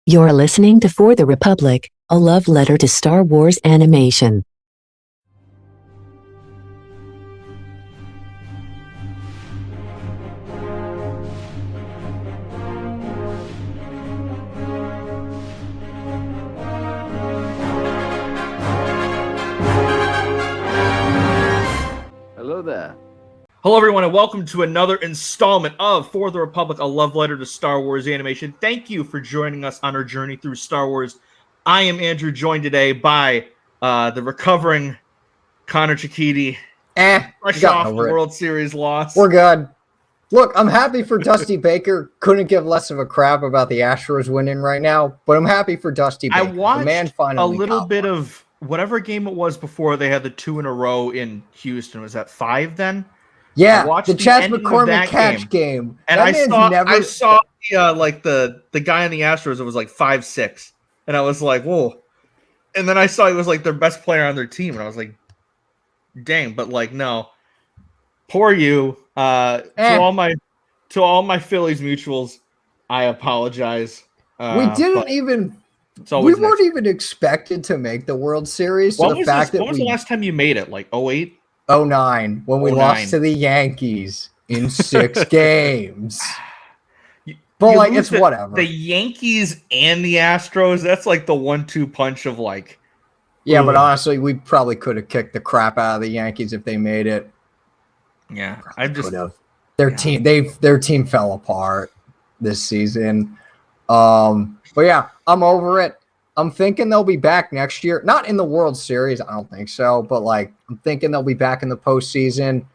You're listening to For the Republic, a love letter to Star Wars animation. Hello there. Hello, everyone, and welcome to another installment of For the Republic, a love letter to Star Wars animation. Thank you for joining us on our journey through Star Wars. I am Andrew, joined today by the recovering Conor Chikiti, fresh off the World Series loss. We're good. Look, I'm happy for Dusty Baker. Couldn't give less of a crap about the Astros winning right now, but I'm happy for Dusty Baker. I watched the man finally a little bit of whatever game it was before they had the 2 in a row in Houston. Was that 5 then? Yeah, the Chaz McCormick catch game. And I saw the guy on the Astros. It was like 5'6", and I was like, whoa. And then I saw he was like their best player on their team, and I was like, dang. But like, no, poor you. To all my Phillies mutuals, I apologize. We weren't even expected to make the World Series. When was the last time you made it? Like 08? 09, when we lost to the Yankees in 6 games. But it's whatever. The Yankees and the Astros, that's like the 1-2 punch of like. Yeah, but honestly, we probably could have kicked the crap out of the Yankees if they made it. Yeah, their team fell apart this season. But yeah, I'm over it. I'm thinking they'll be back next year. Not in the World Series, I don't think so. But I'm thinking they'll be back in the postseason.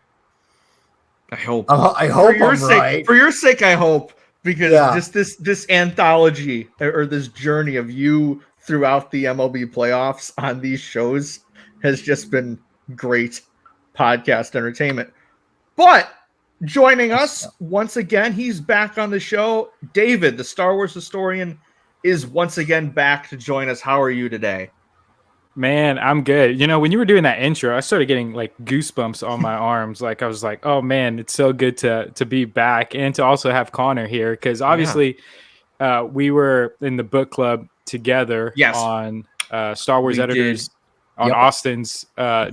I hope. I hope right. For your sake, I hope, because just this anthology or this journey of you throughout the MLB playoffs on these shows has just been great podcast entertainment. But joining us once again, he's back on the show. David, the Star Wars historian, is once again back to join us. How are you today? Man, I'm good. You know, when you were doing that intro, I started getting like goosebumps on my arms. Like I was like, oh man, it's so good to be back and to also have Conor here, because obviously we were in the book club together on Star Wars Editors on Austin's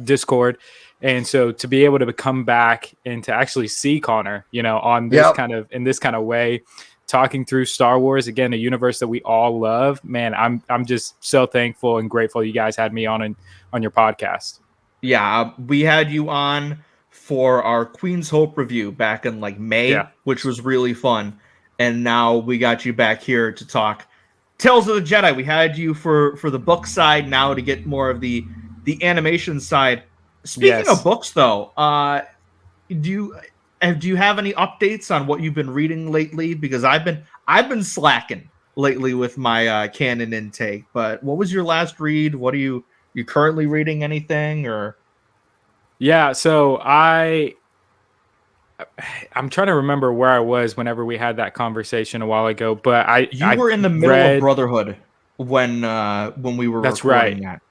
Discord. And so to be able to come back and to actually see Conor, you know, on this kind of way, talking through Star Wars, again, a universe that we all love, man, I'm just so thankful and grateful you guys had me on your podcast. Yeah, we had you on for our Queen's Hope review back in like May, which was really fun. And now we got you back here to talk Tales of the Jedi. We had you for the book side, now to get more of the animation side. Speaking of books, though, do you have any updates on what you've been reading lately? Because I've been slacking lately with my canon intake. But what was your last read? What are you currently reading? Anything or? Yeah, so I'm trying to remember where I was whenever we had that conversation a while ago. But you were in the middle of Brotherhood when we were recording that.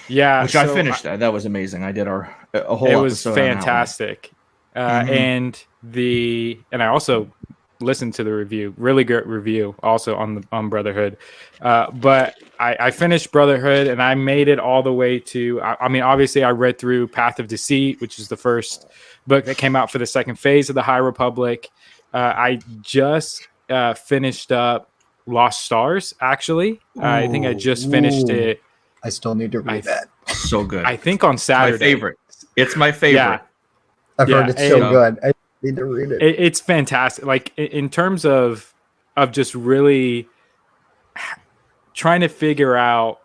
Yeah, which I finished. That was amazing. I did a whole. It was fantastic. And I also listened to the review, really good review also on Brotherhood. But I finished Brotherhood and I made it all the way to, I mean, obviously I read through Path of Deceit, which is the first book that came out for the second phase of the High Republic. I just finished up Lost Stars, actually. I think I just finished it. I still need to read that. So good. I think on Saturday. My favorite. It's my favorite. Yeah. I've heard it's so good. I need to read it. It's fantastic. Like in terms of just really trying to figure out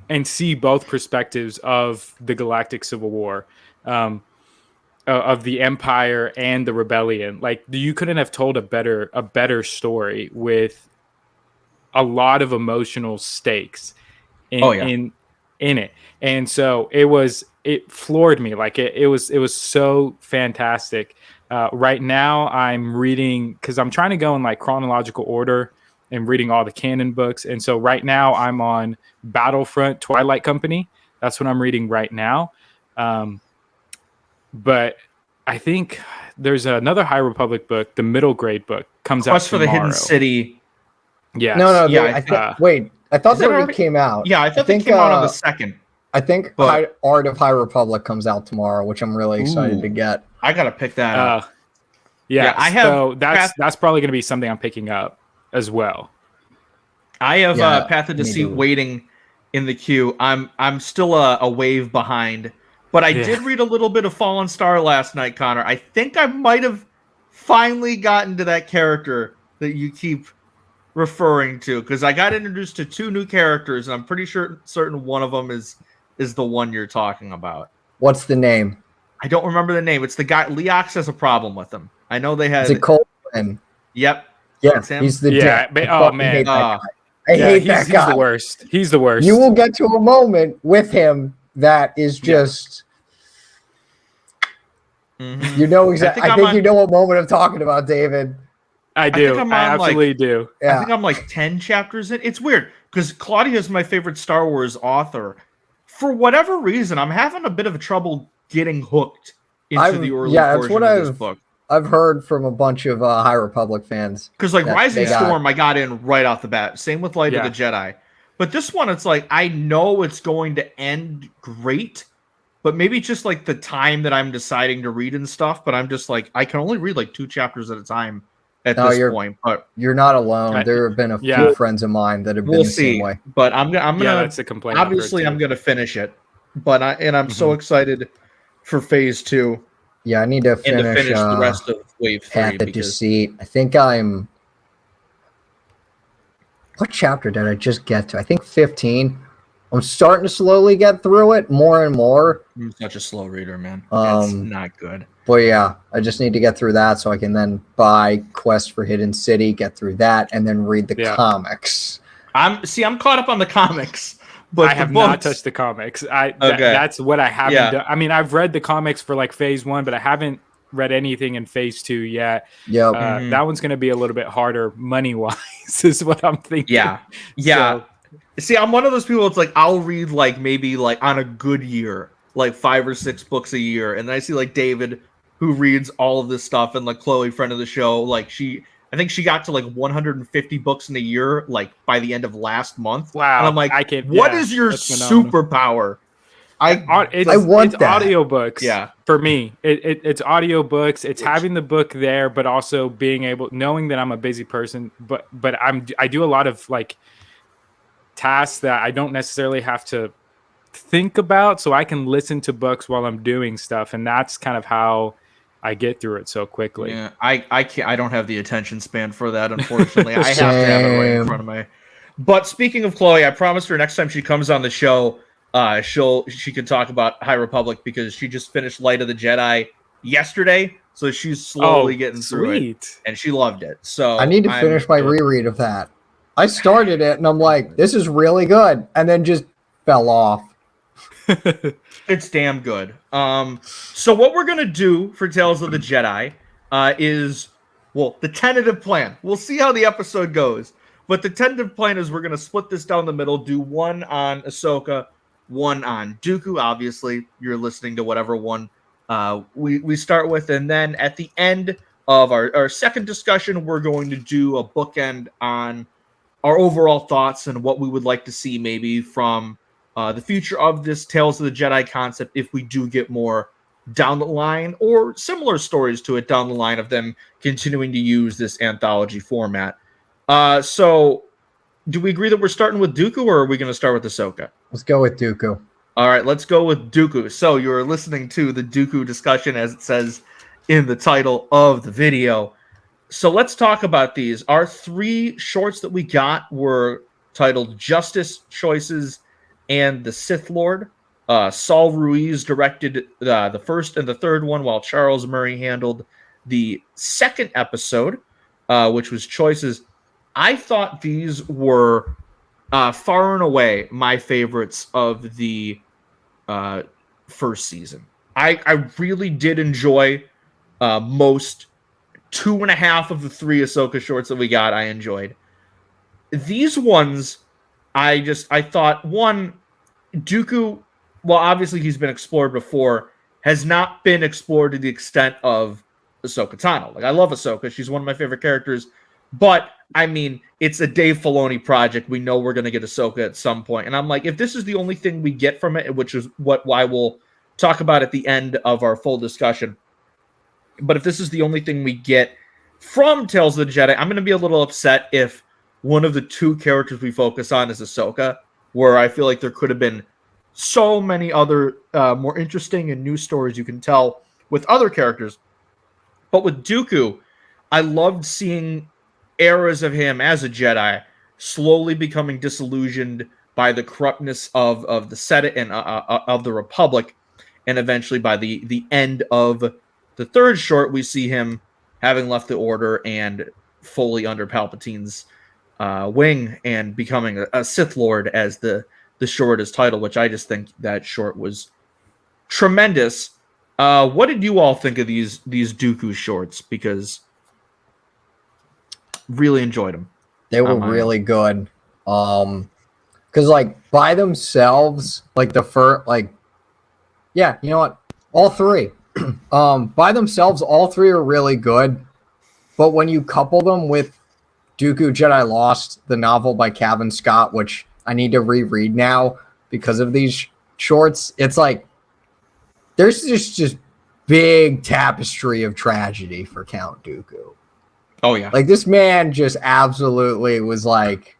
and see both perspectives of the Galactic Civil War, of the Empire and the Rebellion. Like you couldn't have told a better story with a lot of emotional stakes in it. And so it floored me. Like it was so fantastic. Right now I'm reading, because I'm trying to go in like chronological order and reading all the canon books. And so right now I'm on Battlefront Twilight Company. That's what I'm reading right now. But I think there's another High Republic book, the middle grade book, comes out tomorrow. Quest for the Hidden City Yes. No. Yeah, wait, I thought Is that it already already- came out. Yeah, I thought they came out on the 2nd. I think But- Art of High Republic comes out tomorrow, which I'm really excited to Ooh. get. I gotta pick that up. Yeah, I have so that's probably going to be something I'm picking up as well. I have Yeah, Path of me Deceit too. waiting in the queue. I'm still a wave behind, but I did read a little bit of Fallen Star last night, Connor. I think I might have finally gotten to that character that you keep referring to, because I got introduced to 2 new characters, and I'm pretty certain one of them is the one you're talking about. What's the name? I don't remember the name. It's the guy. Leox has a problem with him. I know they had. Is it Colton? Yep. Yeah, It's him. he's the Yeah, dick. but- I oh, fucking man. hate that guy. I Yeah, hate that guy. He's the worst. He's the worst. You will get to a moment with him that is just Mhm. you know exactly. I think I'm you know what moment I'm talking about, David. I do. think I'm I on, like- absolutely do. Yeah. I think I'm like 10 chapters in. It's weird because Claudia is my favorite Star Wars author. For whatever reason, I'm having a bit of trouble getting hooked into the early that's portion what of this book. I've heard from a bunch of High Republic fans. Because like that Rising they got- Storm, I got in right off the bat. Same with Light Yeah. of the Jedi. But this one, it's like I know it's going to end great, but maybe just like the time that I'm deciding to read and stuff. But I'm just like I can only read like 2 chapters at a time at No, this you're- point. But You're not alone. I- There have been a yeah. few friends of mine that have been we'll the same see. way. But I'm Yeah, gonna that's a complaint. I've heard obviously too. I'm gonna finish it. But I'm so excited for phase 2 Yeah, I need to and finish, to finish the rest of wave 3 Path of because Deceit. I think I'm. What chapter did I just get to? I think 15. I'm starting to slowly get through it more and more. I'm such a slow reader, man. That's not good. But yeah, I just need to get through that so I can then buy Quest for Hidden City, get through that, and then read the comics. I'm caught up on the comics, but I have the not books, touched the comics. Okay. That's what I haven't Yeah. done. I mean, I've read the comics for like phase 1, but I haven't read anything in phase 2 yet. Yep. That one's going to be a little bit harder money wise, is what I'm thinking. Yeah. So, See, I'm one of those people. It's like I'll read like maybe like on a good year, like 5 or 6 books a year, and then I see like David, who reads all of this stuff, and like Chloe, friend of the show, like I think she got to like 150 books in a year, like by the end of last month. wow. And I'm like, what is your that's phenomenal. superpower? I want it's that. audiobooks. Yeah. For me, it's audiobooks. It's having the book there, but also being able, knowing that I'm a busy person, but I do a lot of like tasks that I don't necessarily have to think about, so I can listen to books while I'm doing stuff, and that's kind of how I get through it so quickly. Yeah, I can't. I don't have the attention span for that. Unfortunately, I have to have it right in front of me. But speaking of Chloe, I promised her next time she comes on the show, she can talk about High Republic because she just finished Light of the Jedi yesterday, so she's slowly getting through it, and she loved it. So I need to finish my reread of that. I started it and I'm like, this is really good, and then just fell off. It's damn good. So what we're gonna do for Tales of the Jedi is, well, the tentative plan. We'll see how the episode goes, but the tentative plan is we're gonna split this down the middle, do one on Ahsoka, one on Dooku. Obviously, you're listening to whatever one we start with, and then at the end of our second discussion, we're going to do a bookend on our overall thoughts and what we would like to see maybe from the future of this Tales of the Jedi concept if we do get more down the line, or similar stories to it down the line of them continuing to use this anthology format. So do we agree that we're starting with Dooku, or are we going to start with Ahsoka? Let's go with Dooku. All right, let's go with Dooku. So you're listening to the Dooku discussion, as it says in the title of the video. So let's talk about these. Our 3 shorts that we got were titled Justice, Choices, and the Sith Lord. Saul Ruiz directed the first and the third one, while Charles Murray handled the second episode, which was Choices. I thought these were far and away my favorites of the first season. I really did enjoy most 2.5 of the 3 Ahsoka shorts that we got. I enjoyed these ones. I thought, one, Dooku, well, obviously he's been explored before, has not been explored to the extent of Ahsoka Tano. Like, I love Ahsoka. She's one of my favorite characters. But I mean, it's a Dave Filoni project. We know we're going to get Ahsoka at some point. And I'm like, if this is the only thing we get from it, which is why we'll talk about at the end of our full discussion. But if this is the only thing we get from Tales of the Jedi, I'm going to be a little upset if one of the two characters we focus on is Ahsoka, where I feel like there could have been so many other more interesting and new stories you can tell with other characters. But with Dooku, I loved seeing eras of him as a Jedi slowly becoming disillusioned by the corruptness of the Senate and of the Republic, and eventually by the end of the third short, we see him having left the Order and fully under Palpatine's wing and becoming a Sith Lord, as the short is titled, which I just think that short was tremendous. What did you all think of these Dooku shorts? Because really enjoyed them. They were really good. Because like by themselves, like the first, like, yeah, you know what? All three, by themselves, all three are really good. But when you couple them with Dooku Jedi Lost, the novel by Kevin Scott, which I need to reread now because of these shorts, it's like there's just big tapestry of tragedy for Count Dooku. Oh yeah, like this man just absolutely was like,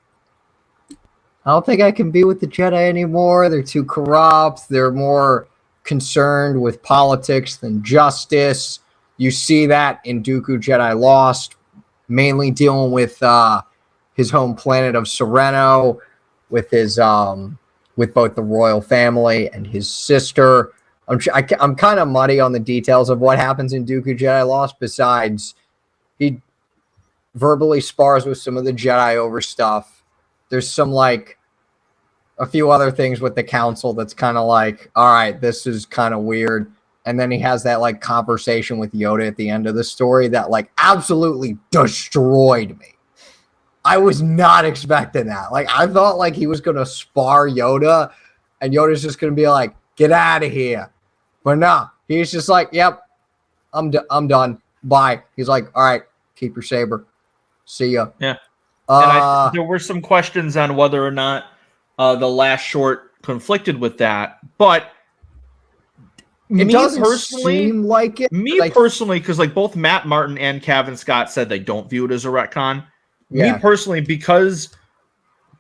I don't think I can be with the Jedi anymore. They're too corrupt. They're more concerned with politics than justice. You see that in Dooku Jedi Lost, mainly dealing with his home planet of Sereno, with his with both the royal family and his sister. I'm kind of muddy on the details of what happens in Dooku Jedi Lost. Besides, he verbally spars with some of the Jedi over stuff. There's some like a few other things with the council that's kind of like, all right, this is kind of weird. And then he has that like conversation with Yoda at the end of the story that like absolutely destroyed me. I was not expecting that. Like I thought like he was going to spar Yoda and Yoda's just going to be like, get out of here. But no, he's just like, yep, I'm done. Bye. He's like, all right, keep your saber. See ya. Yeah. And there were some questions on whether or not the last short conflicted with that, but it doesn't seem like it. Personally, because like both Matt Martin and Kevin Scott said they don't view it as a retcon. Yeah. Me personally, because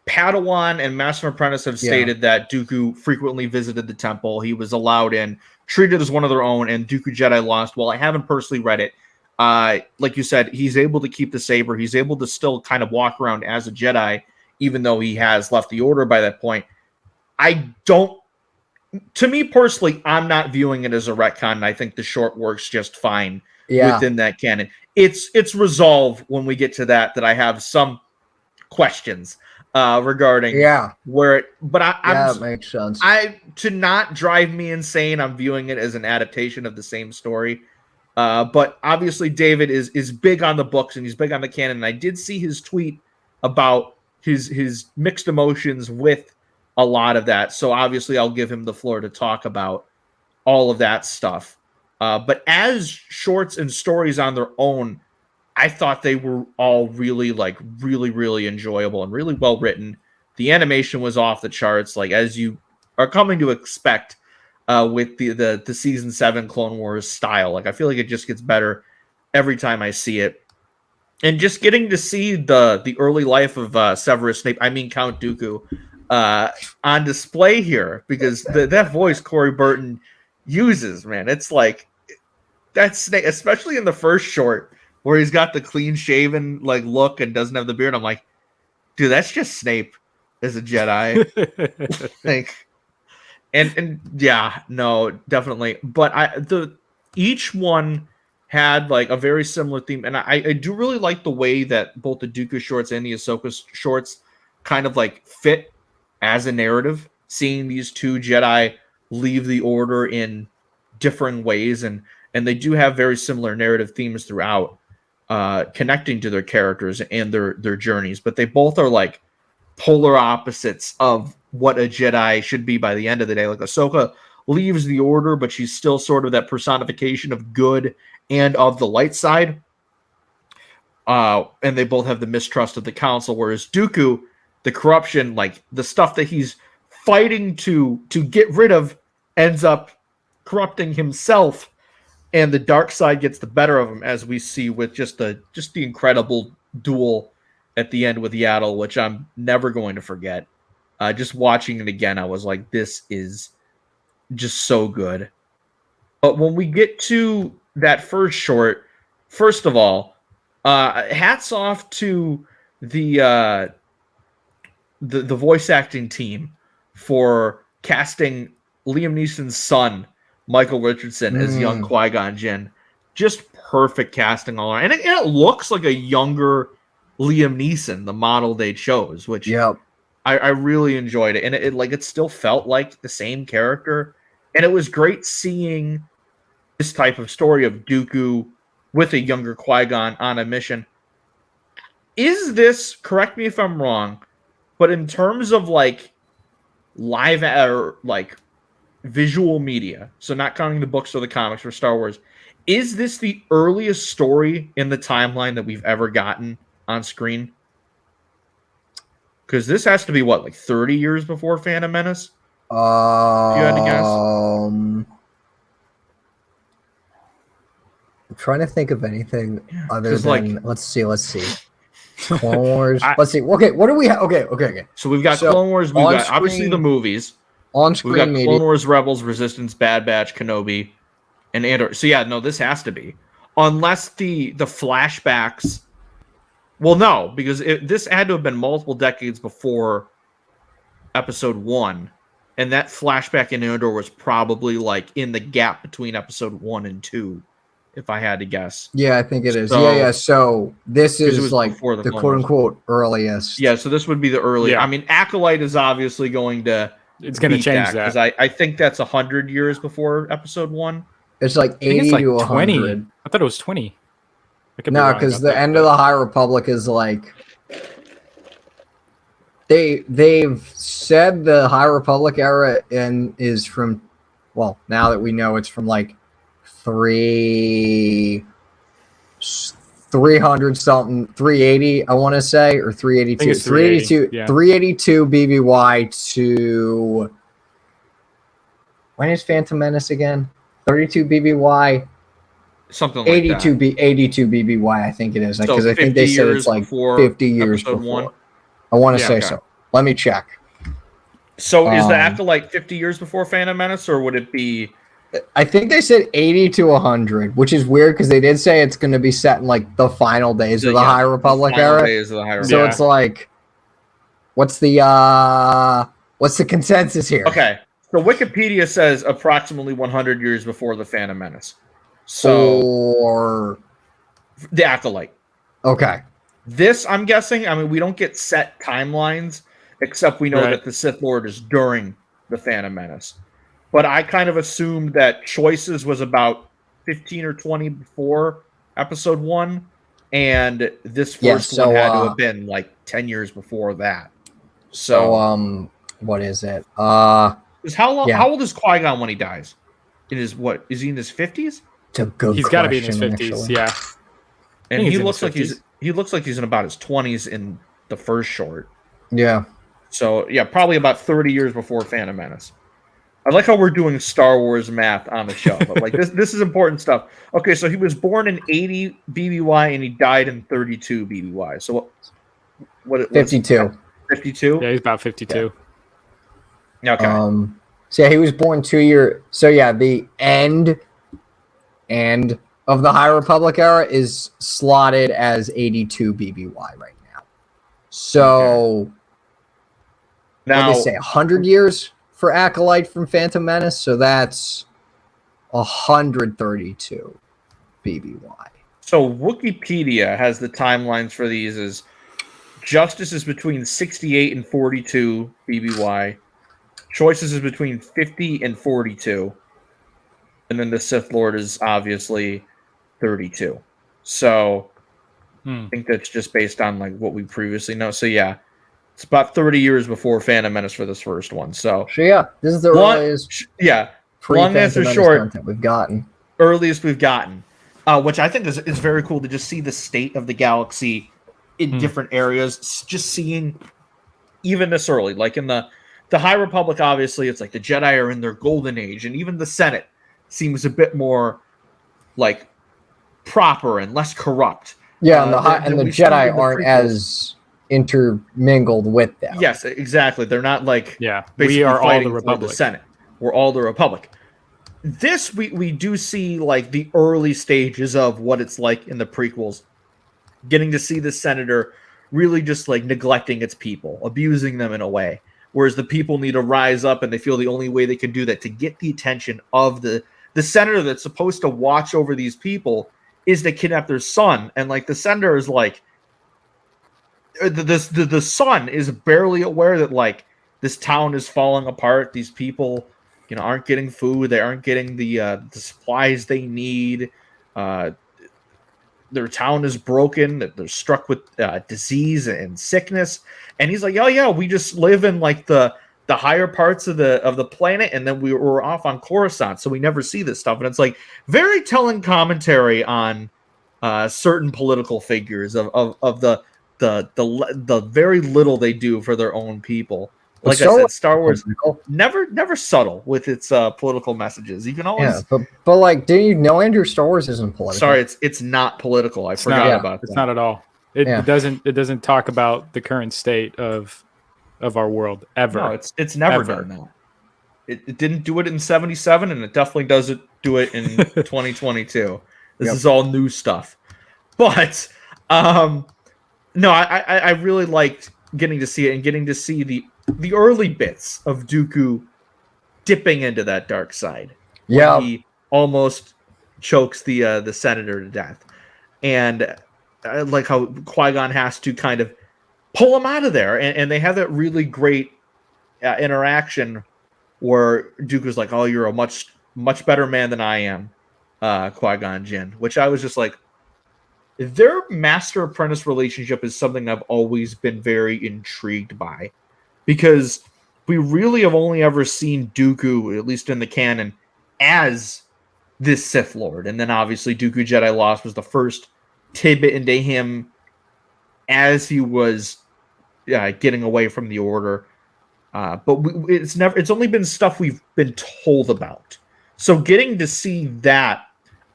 Padawan and Master and Apprentice have stated that Dooku frequently visited the temple, he was allowed in, treated as one of their own, and Dooku Jedi Lost. Well, I haven't personally read it. Like you said, he's able to keep the saber. He's able to still kind of walk around as a Jedi, even though he has left the Order by that point. To me personally, I'm not viewing it as a retcon, and I think the short works just fine within that canon. It's resolved when we get to that I have some questions regarding where it, but that makes sense. To not drive me insane, I'm viewing it as an adaptation of the same story. But obviously David is big on the books and he's big on the canon. And I did see his tweet about his mixed emotions with a lot of that. So obviously I'll give him the floor to talk about all of that stuff. But as shorts and stories on their own, I thought they were all really enjoyable and really well written. The animation was off the charts, like as you are coming to expect with the season 7 Clone Wars style. Like I feel like it just gets better every time I see it. And just getting to see the early life of Severus Snape, I mean Count Dooku, on display here, because that voice Corey Burton uses, man, it's like that's Snape, especially in the first short where he's got the clean shaven like look and doesn't have the beard. I'm like, dude, that's just Snape as a Jedi. Like, and yeah, no, definitely. But each one had like a very similar theme, and I do really like the way that both the Dooku shorts and the Ahsoka shorts kind of like fit as a narrative. Seeing these two Jedi leave the Order in different ways, and they do have very similar narrative themes throughout, connecting to their characters and their journeys. But they both are like polar opposites of what a Jedi should be by the end of the day. Like Ahsoka leaves the Order, but she's still sort of that personification of good and of the light side. and they both have the mistrust of the council, whereas Dooku, the corruption, like the stuff that he's fighting to get rid of, ends up corrupting himself, and the dark side gets the better of him, as we see with just the incredible duel at the end with Yaddle, which I'm never going to forget. Just watching it again, I was like, this is just so good. But when we get to that first short, first of all, hats off to the voice acting team for casting Liam Neeson's son, Michael Richardson, as young Qui-Gon Jinn. Just perfect casting all around. And it looks like a younger Liam Neeson, the model they chose, which I really enjoyed it. And it still felt like the same character. And it was great seeing this type of story of Dooku with a younger Qui-Gon on a mission. Is this, correct me if I'm wrong, but in terms of like live or like visual media, so not counting the books or the comics for Star Wars, is this the earliest story in the timeline that we've ever gotten on screen? Because this has to be what, like 30 years before Phantom Menace? If you had to guess. I'm trying to think of anything other than let's see. Clone Wars. Let's see. Okay, what do we have? Okay. So we've got Clone Wars. We've got obviously the movies. On screen, we've got Clone Wars, Rebels, Resistance, Bad Batch, Kenobi, and Andor. So yeah, no, this has to be, unless the flashbacks. Well, no, because this had to have been multiple decades before Episode 1, and that flashback in Andor was probably like in the gap between Episode 1 and 2. If I had to guess. Yeah, I think it is. So, So this is like the quote-unquote earliest. Yeah, so this would be the early. Yeah. I mean, Acolyte is obviously going to... It's going to change that. Because I think that's 100 years before Episode 1. It's like 80 to 100. 20. I thought it was 20. No, because the end of the High Republic is like... They've said the High Republic era is from... Well, now that we know it's from like... 300 something, 380 I want to say, or 382 382 BBY to when is Phantom Menace again? 32 BBY, something like 82 that. 82 BBY I think it is, because I think they said it's like 50 years before. 1. I want to say so. Let me check. So is the Acolyte 50 years before Phantom Menace, or would it be... I think they said 80 to 100, which is weird because they did say it's going to be set in like the final days of the High Republic era. So it's like, what's the consensus here? Okay, so Wikipedia says approximately 100 years before the Phantom Menace. So or the Acolyte. Okay. This, I'm guessing. I mean, we don't get set timelines, except we know that the Sith Lord is during the Phantom Menace. But I kind of assumed that Choices was about 15 or 20 before Episode 1, and this first one had to have been like 10 years before that. So what is it? How old is Qui-Gon when he dies? Is he in his 50s? He's got to be in his 50s, actually. Yeah. And he looks like he's in about his 20s in the first short. Yeah. So yeah, probably about 30 years before Phantom Menace. I like how we're doing Star Wars math on the show, but like this is important stuff. Okay, so he was born in 80 BBY and he died in 32 BBY. So what 52. 52? Yeah, he's about 52. Yeah. Okay. So yeah, he was born 2 years. So yeah, the end of the High Republic era is slotted as 82 BBY right now. So now what do they say? 100 years for Acolyte from Phantom Menace, so that's 132 BBY. So Wikipedia has the timelines for these as Justice is between 68 and 42 BBY. Choices is between 50 and 42. And then the Sith Lord is obviously 32. So I think that's just based on like what we previously know. So yeah, it's about 30 years before Phantom Menace for this first one. So yeah, this is the earliest. Yeah, long answer short, that we've gotten. Earliest we've gotten. which I think is very cool to just see the state of the galaxy in different areas. Just seeing even this early, like in the High Republic, obviously it's like the Jedi are in their golden age, and even the Senate seems a bit more like proper and less corrupt. Yeah, and the Jedi aren't prequels. As intermingled with them. Yes, exactly. They're not like we are all the Republic. The Senate. We're all the Republic. This we do see like the early stages of what it's like in the prequels, getting to see the senator really just like neglecting its people, abusing them in a way, whereas the people need to rise up, and they feel the only way they can do that to get the attention of the senator that's supposed to watch over these people is to kidnap their son. And like the senator is like the son is barely aware that like this town is falling apart, these people aren't getting food, they aren't getting the supplies they need, their town is broken, they're struck with disease and sickness, and he's like, oh yeah, we just live in like the higher parts of the planet, and then we were off on Coruscant, so we never see this stuff. And it's like very telling commentary on certain political figures of the very little they do for their own people. Like I said, Star Wars never subtle with its political messages. You can always, but like, do you know, Andrew, Star Wars isn't political? Sorry, it's not political. I forgot about that. It's not at all. It doesn't talk about the current state of our world ever. No, it's never done that. It didn't do it in 77, and it definitely doesn't do it in 2022. This is all new stuff. But no, I really liked getting to see it and getting to see the early bits of Dooku dipping into that dark side. Yeah, he almost chokes the senator to death, and I like how Qui-Gon has to kind of pull him out of there, and they have that really great interaction where Dooku's like, "Oh, you're a much better man than I am, Qui-Gon Jinn," which I was just like, their master-apprentice relationship is something I've always been very intrigued by, because we really have only ever seen Dooku, at least in the canon, as this Sith Lord. And then obviously Dooku Jedi Lost was the first tidbit into him as he was getting away from the Order. But it's only been stuff we've been told about. So getting to see that,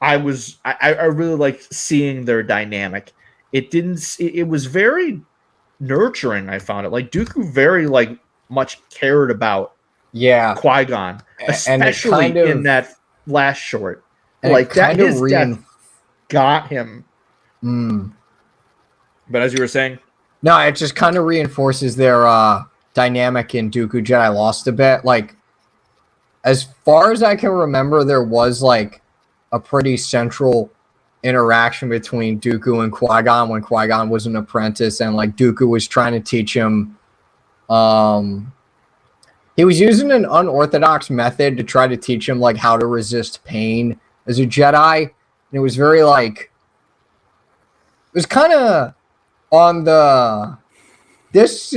I really liked seeing their dynamic. It was very nurturing. I found it like Dooku very like much cared about Qui-Gon, especially in that last short. Like that his death got him. But as you were saying, no, it just kind of reinforces their dynamic in Dooku Jedi Lost a bit. Like, as far as I can remember, there was like a pretty central interaction between Dooku and Qui-Gon when Qui-Gon was an apprentice, and like Dooku was trying to teach him. He was using an unorthodox method to try to teach him like how to resist pain as a Jedi, and it was very like, it was kind of on the this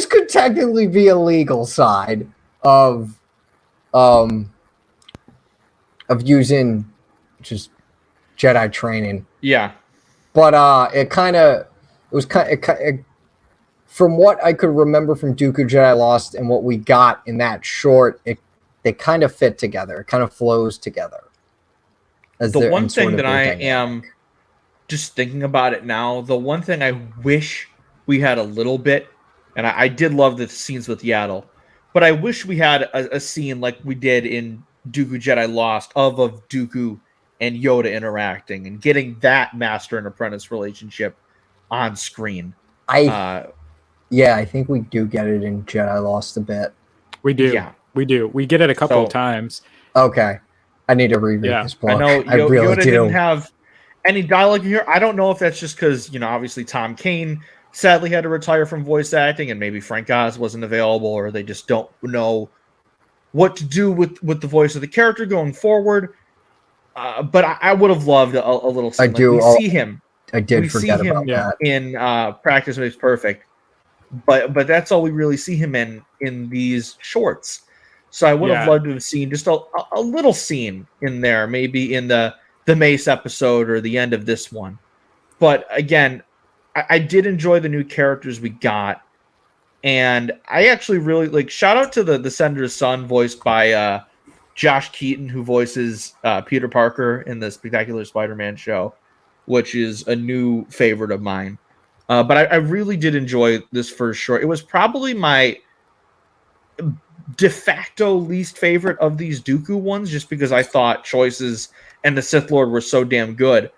could technically be a legal side of using just Jedi training. Yeah. But from what I could remember from Dooku Jedi Lost and what we got in that short, they kind of fit together. It kind of flows together. The one thing that I am just thinking about it now, the one thing I wish we had a little bit, and I did love the scenes with Yaddle, but I wish we had a scene like we did in Dooku Jedi Lost of Dooku and Yoda interacting and getting that master and apprentice relationship on screen. I think we do get it in Jedi Lost a bit. We do. Yeah. We do. We get it a couple of times. Okay. I need to reread this book. I know really Yoda didn't have any dialogue here. I don't know if that's just because, obviously Tom Kane sadly had to retire from voice acting, and maybe Frank Oz wasn't available, or they just don't know what to do with the voice of the character going forward. But I would have loved a little scene. I do. We see him. I did forget about that. In Practice Makes Perfect. But that's all we really see him in these shorts. So I would have loved to have seen just a little scene in there, maybe in the the Mace episode or the end of this one. But again, I did enjoy the new characters we got. And I actually really like, shout out to the Senator's son, voiced by Josh Keaton, who voices Peter Parker in the Spectacular Spider-Man show, which is a new favorite of mine. But I really did enjoy this first short. It was probably my de facto least favorite of these Dooku ones, just because I thought Choices and the Sith Lord were so damn good.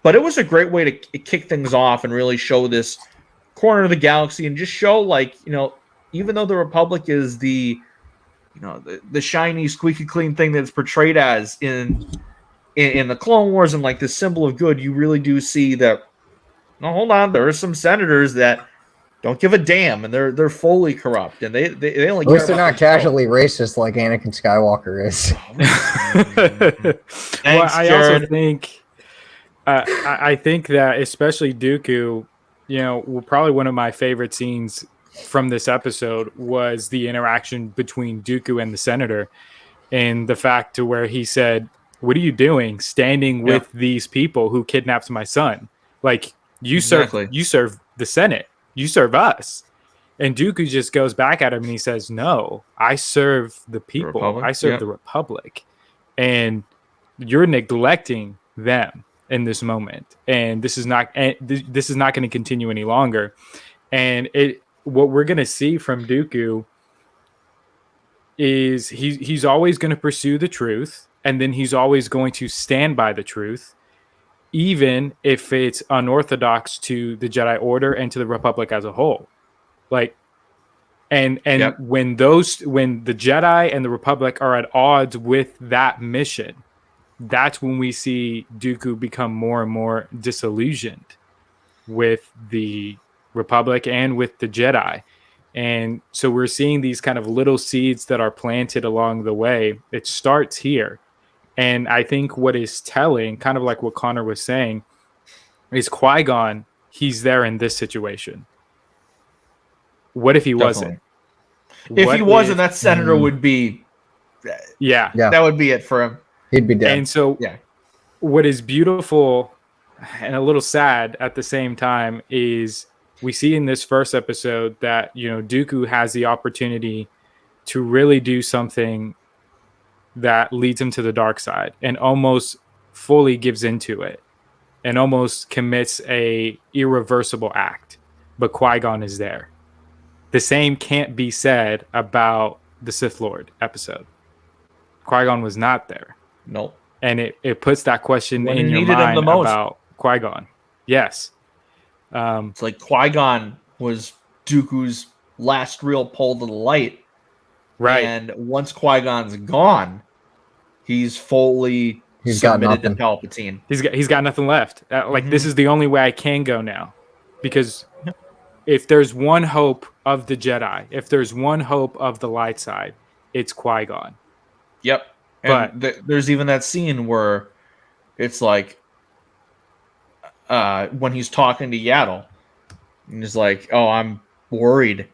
But it was a great way to kick things off and really show this corner of the galaxy and just show, like, you know, even though the Republic is the shiny, squeaky clean thing that's portrayed as in the Clone Wars and like this symbol of good, you really do see that, no, hold on, there are some senators that don't give a damn, and they're fully corrupt, and they only. At least they're not casually racist like Anakin Skywalker is. Thanks, well, I Jared. also think, I think that especially Dooku, you know, probably one of my favorite scenes from this episode was the interaction between Dooku and the senator, and the fact to where he said, "What are you doing, standing with these people who kidnapped my son? Like, you serve the Senate, you serve us." And Dooku just goes back at him and he says, "No, I serve the people. I serve the Republic, and you're neglecting them in this moment. And this is not going to continue any longer." And what we're going to see from Dooku is he's always going to pursue the truth, and then he's always going to stand by the truth, even if it's unorthodox to the Jedi Order and to the Republic as a whole. Like, and when the Jedi and the Republic are at odds with that mission, that's when we see Dooku become more and more disillusioned with the Republic and with the Jedi. And so we're seeing these kind of little seeds that are planted along the way. It starts here. And I think what is telling, kind of like what Conor was saying, is Qui-Gon, he's there in this situation. What if he wasn't? If he wasn't, that senator would be... Yeah. That would be it for him. He'd be dead. And so what is beautiful and a little sad at the same time is we see in this first episode that, you know, Dooku has the opportunity to really do something that leads him to the dark side and almost fully gives into it and almost commits a irreversible act. But Qui-Gon is there. The same can't be said about the Sith Lord episode. Qui-Gon was not there. Nope. And it puts that question when in your mind about Qui-Gon. Yes. It's like Qui-Gon was Dooku's last real pull to the light. Right. And once Qui-Gon's gone, he's fully submitted to Palpatine. He's got nothing left. This is the only way I can go now. Because if there's one hope of the Jedi, if there's one hope of the light side, it's Qui-Gon. Yep. And there's even that scene where it's like when he's talking to Yaddle, and he's like, "Oh, I'm worried,"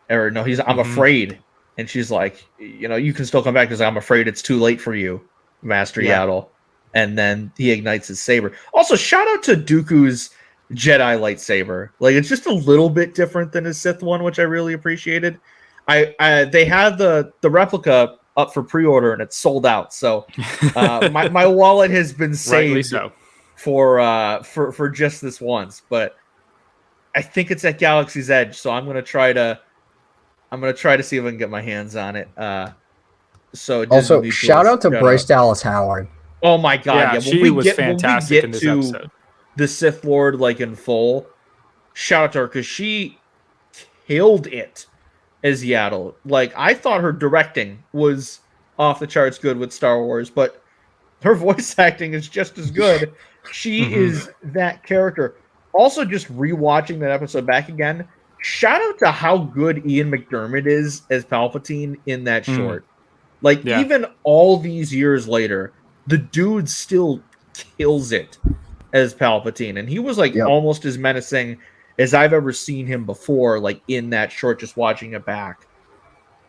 or no, I'm afraid, and she's like, "You know, you can still come back because I'm afraid it's too late for you, Master Yaddle." And then he ignites his saber. Also, shout out to Dooku's Jedi lightsaber. Like, it's just a little bit different than his Sith one, which I really appreciated. They had the replica up for pre-order and it's sold out. So my wallet has been saved for just this once. But I think it's at Galaxy's Edge, so I'm gonna try to see if I can get my hands on it. So also, shout out to Bryce Dallas Howard. Oh my god, yeah, she was fantastic in this episode. The Sith Lord, like, in full, shout out to her because she killed it as Yaddle. Like, I thought her directing was off the charts good with Star Wars, but her voice acting is just as good. She is that character. Also, just rewatching that episode back again, shout out to how good Ian McDiarmid is as Palpatine in that short. Like, even all these years later, the dude still kills it as Palpatine. And he was, like, almost as menacing as I've ever seen him before, like, in that short, just watching it back.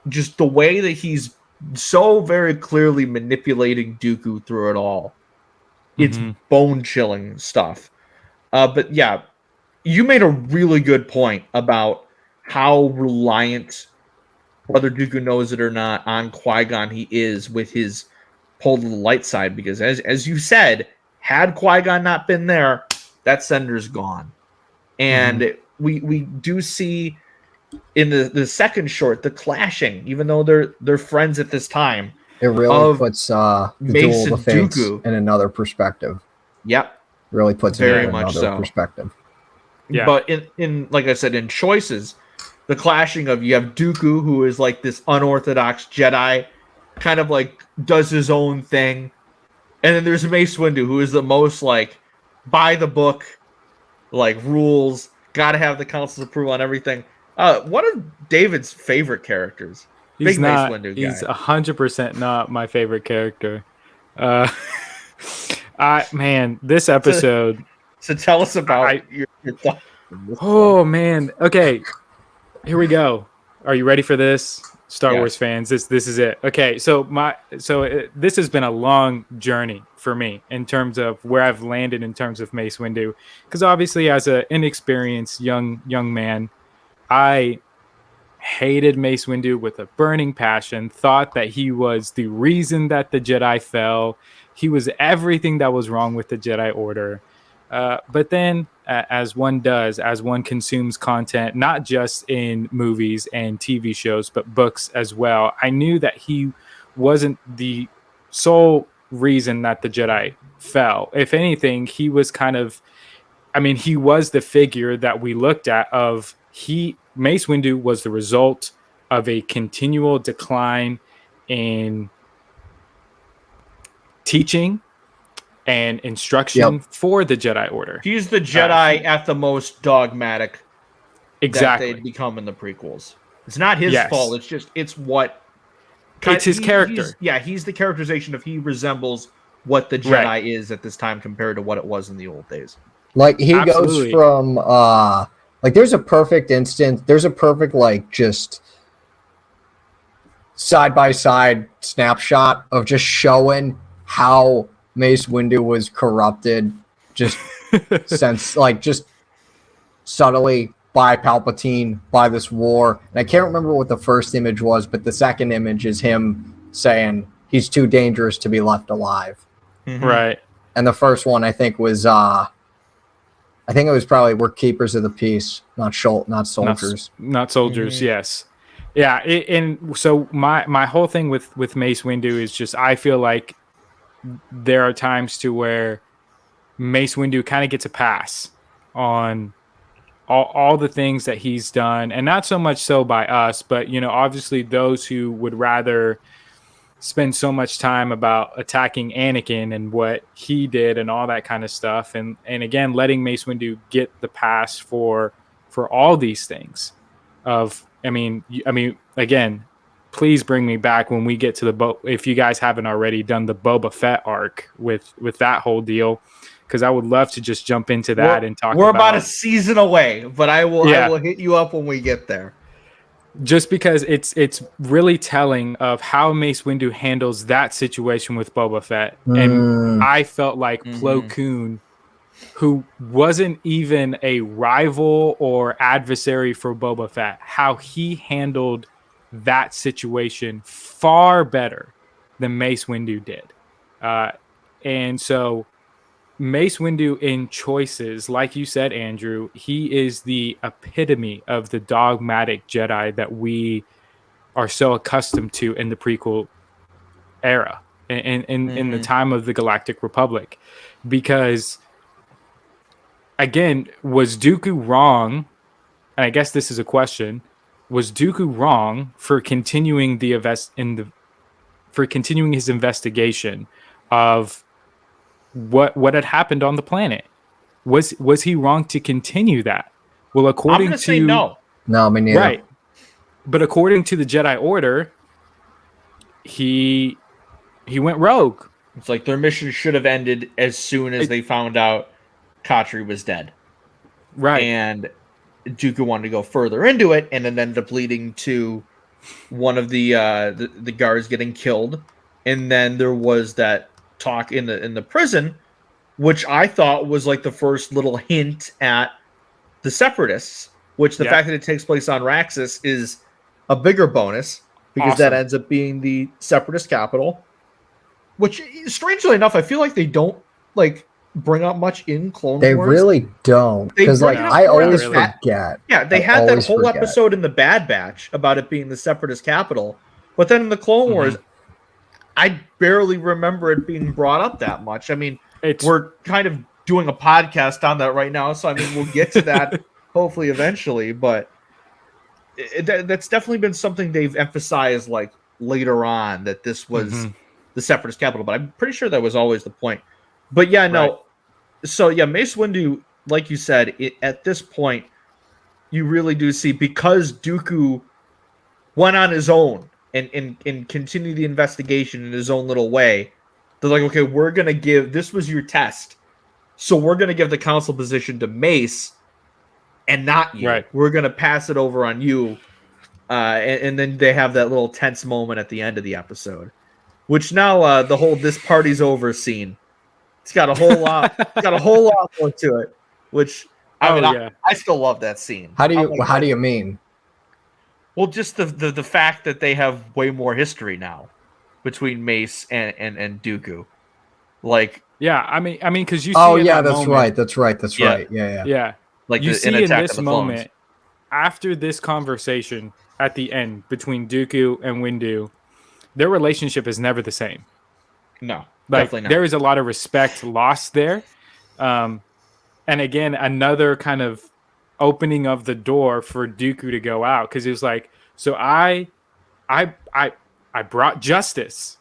Just the way that he's so very clearly manipulating Dooku through it all It's bone-chilling stuff. But yeah, you made a really good point about how reliant, whether Dooku knows it or not, on Qui-Gon he is with his pull to the light side. Because as you said, had Qui-Gon not been there, that sender's gone. And we do see in the second short the clashing, even though they're friends at this time. It really puts the Duel of the Fates Dooku in another perspective. Yep. Really puts Very it in much another so. perspective. Yeah. But in like I said, in choices, the clashing of, you have Dooku, who is like this unorthodox Jedi, kind of like does his own thing. And then there's Mace Windu, who is the most like by the book, like rules, gotta have the council's approval on everything. One of David's favorite characters. He's Big not, Mace Windu guy. He's 100% not my favorite character. Man, this episode. So tell us about your thoughts. Oh man. Okay. Here we go. Are you ready for this? Star Wars fans, this is it. Okay, this has been a long journey for me in terms of where I've landed in terms of Mace Windu, because obviously as an inexperienced young man, I hated Mace Windu with a burning passion, thought that he was the reason that the Jedi fell. He was everything that was wrong with the Jedi Order. But then, as one does, as one consumes content, not just in movies and TV shows, but books as well, I knew that he wasn't the sole reason that the Jedi fell. If anything, he was he was the figure that we looked at of Mace Windu was the result of a continual decline in teaching and instruction for the Jedi Order. He's the Jedi at the most dogmatic that they'd become in the prequels. It's not his fault. It's just, it's his character. He's the characterization of, he resembles what the Jedi is at this time compared to what it was in the old days. Like, he goes from, there's a perfect instance, there's a perfect, just side-by-side snapshot of just showing how Mace Windu was corrupted just subtly by Palpatine, by this war. And I can't remember what the first image was, but the second image is him saying he's too dangerous to be left alive. Right. And the first one, I think, was I think it was probably, we're keepers of the peace, not soldiers. Not soldiers, yes. Yeah, and so my whole thing with Mace Windu is just, I feel like there are times to where Mace Windu kind of gets a pass on all the things that he's done, and not so much so by us, but obviously those who would rather spend so much time about attacking Anakin and what he did and all that kind of stuff, and again letting Mace Windu get the pass for all these things. Again, please bring me back when we get to if you guys haven't already done the Boba Fett arc with that whole deal, because I would love to just jump into that and talk. We're about a season away, but I will hit you up when we get there. Just because it's really telling of how Mace Windu handles that situation with Boba Fett, and I felt like Plo Koon, who wasn't even a rival or adversary for Boba Fett, how he handled that situation far better than Mace Windu did. And so Mace Windu in choices, like you said, Andrew, he is the epitome of the dogmatic Jedi that we are so accustomed to in the prequel era, in the time of the Galactic Republic. Because, again, was Dooku wrong? And I guess this is a question. Was Dooku wrong for continuing continuing his investigation of what had happened on the planet? Was he wrong to continue that? Well, according to say no. No, I mean, neither. Right. But according to the Jedi Order, he went rogue. It's like their mission should have ended as soon as they found out Katri was dead. Right. And Dooku wanted to go further into it, and then ended up leading to one of the guards getting killed. And then there was that talk in the prison which I thought was like the first little hint at the Separatists, which the fact that it takes place on Raxus is a bigger bonus because that ends up being the Separatist capital, which strangely enough, I feel like they don't like bring up much in Clone Wars. They really don't, because like I always forget. Yeah, they had that whole episode in the Bad Batch about it being the Separatist capital, but then in the Clone Wars, I barely remember it being brought up that much. I mean, we're kind of doing a podcast on that right now, so I mean, we'll get to that hopefully eventually, but that's definitely been something they've emphasized like later on, that this was the Separatist capital, but I'm pretty sure that was always the point. But yeah, no. Right. So yeah, Mace Windu, like you said, at this point, you really do see, because Dooku went on his own and continued the investigation in his own little way. They're like, okay, we're gonna give, this was your test, so we're gonna give the council position to Mace and not you. Right. We're gonna pass it over on you. And then they have that little tense moment at the end of the episode, which now the whole "this party's over" scene. It's got a whole lot. Got a whole lot more to it. Which I still love that scene. How do you mean? Well, just the fact that they have way more history now between Mace and Dooku. Like, yeah, I mean, because you. Oh yeah, that's right. That's right. Yeah. Like you see in this moment, after this conversation at the end between Dooku and Windu, their relationship is never the same. No, like, definitely not. There is a lot of respect lost there. And again, another kind of opening of the door for Dooku to go out, because he was like, so I brought justice.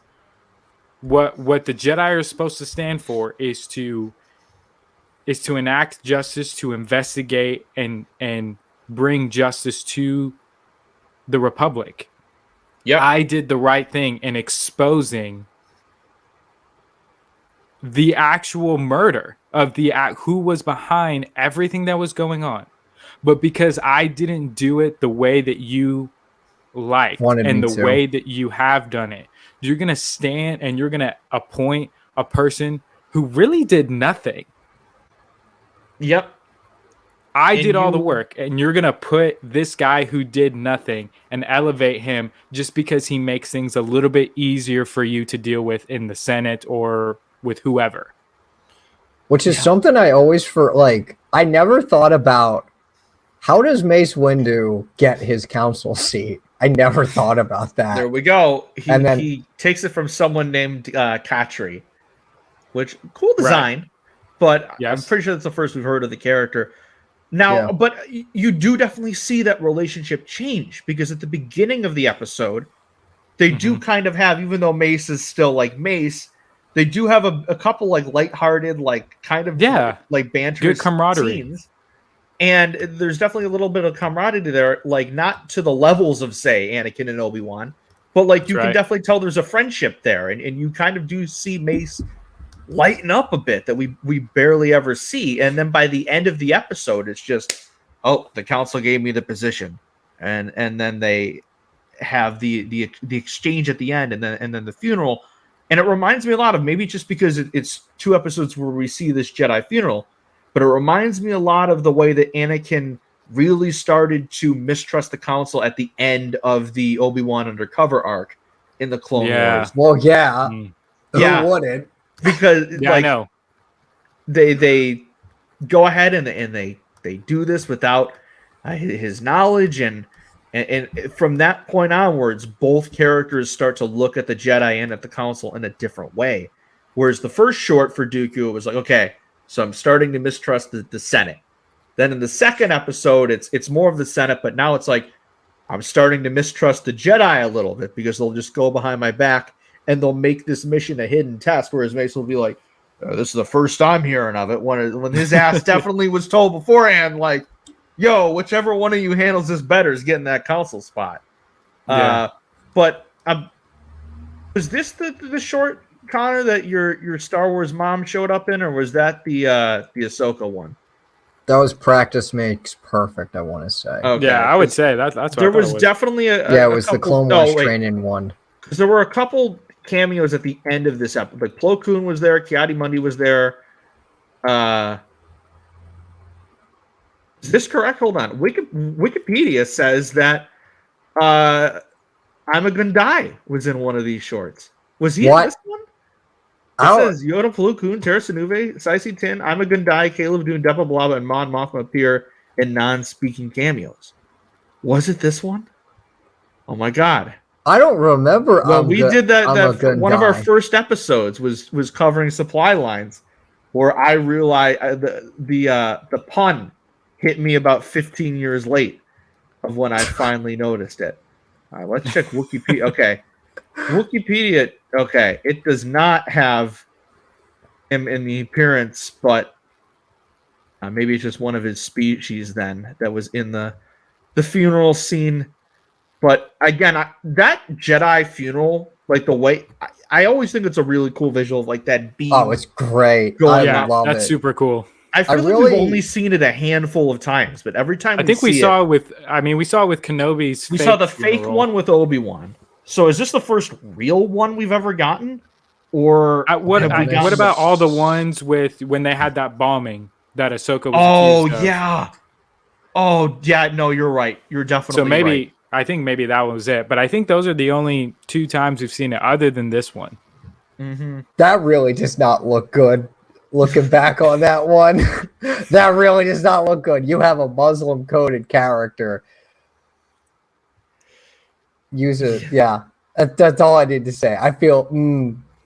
What the Jedi are supposed to stand for is to enact justice, to investigate and bring justice to the Republic. Yeah, I did the right thing in exposing the actual murder of who was behind everything that was going on. But because I didn't do it the way that you liked and the way that you have done it, you're going to stand and you're going to appoint a person who really did nothing. Yep. I did all the work, and you're going to put this guy who did nothing and elevate him just because he makes things a little bit easier for you to deal with in the Senate or with whoever. Which is something I always I never thought about. How does Mace Windu get his council seat? I never thought about that. There we go. He takes it from someone named Katri, which cool design, right. But I'm pretty sure that's the first we've heard of the character. Now, but you do definitely see that relationship change, because at the beginning of the episode, they do kind of have, even though Mace is still like Mace, they do have a couple like lighthearted, like kind of like banter, good camaraderie scenes. And there's definitely a little bit of camaraderie there, like not to the levels of, say, Anakin and Obi-Wan, but like you can definitely tell there's a friendship there, and you kind of do see Mace lighten up a bit that we barely ever see. And then by the end of the episode, it's just, oh, the council gave me the position, and then they have the exchange at the end, and then the funeral. And it reminds me a lot of, maybe just because it's 2 episodes where we see this Jedi funeral, but it reminds me a lot of the way that Anakin really started to mistrust the council at the end of the Obi-Wan undercover arc in the Clone Wars. Well, who wouldn't? Because I know they go ahead and they do this without his knowledge, and from that point onwards, both characters start to look at the Jedi and at the council in a different way. Whereas the first short for Dooku, it was like, okay, so I'm starting to mistrust the Senate. Then in the second episode, it's more of the Senate, but now it's like, I'm starting to mistrust the Jedi a little bit, because they'll just go behind my back and they'll make this mission a hidden test, whereas Mace will be like, this is the first I'm hearing of it, when his ass definitely was told beforehand, like, yo, whichever one of you handles this better is getting that council spot. But was this the short, Connor, that your Star Wars mom showed up in, or was that the Ahsoka one? That was Practice Makes Perfect, I want to say. Okay. Yeah, I would say that's what there was definitely a it was the Clone Wars training one. Because there were a couple cameos at the end of this episode. Like Plo Koon was there, Ki-Adi Mundi was there. Is this correct? Hold on. Wikipedia says that I'm a Gundai was in one of these shorts. Was he in this one? It says Yoda, Plo Koon, Terra Sinuve, Saisi Tin, I'm a Gundai, Caleb Dune, Depa Blaba, and Mon Mothma appear in non-speaking cameos. Was it this one? Oh my god. I don't remember. Well, we did that one of our first episodes was covering supply lines, where I realized the pun hit me about 15 years late of when I finally noticed it. All right, let's check Wikipedia. Okay. Wikipedia, okay, it does not have him in the appearance, but maybe it's just one of his species then that was in the funeral scene. But again, that Jedi funeral, like the way I always think it's a really cool visual of like that beam. Oh, it's great. I love that's super cool. I feel like we've only seen it a handful of times, but every time we saw it with Kenobi's. We saw the fake one with Obi-Wan. So is this the first real one we've ever gotten? Or what about all the ones with when they had that bombing that Ahsoka was accused of? Yeah. No, you're right. You're definitely right. I think maybe that was it. But I think those are the only 2 times we've seen it other than this one. Mm-hmm. That really does not look good. Looking back on that one, that really does not look good. You have a Muslim-coded character. That's all I need to say. I feel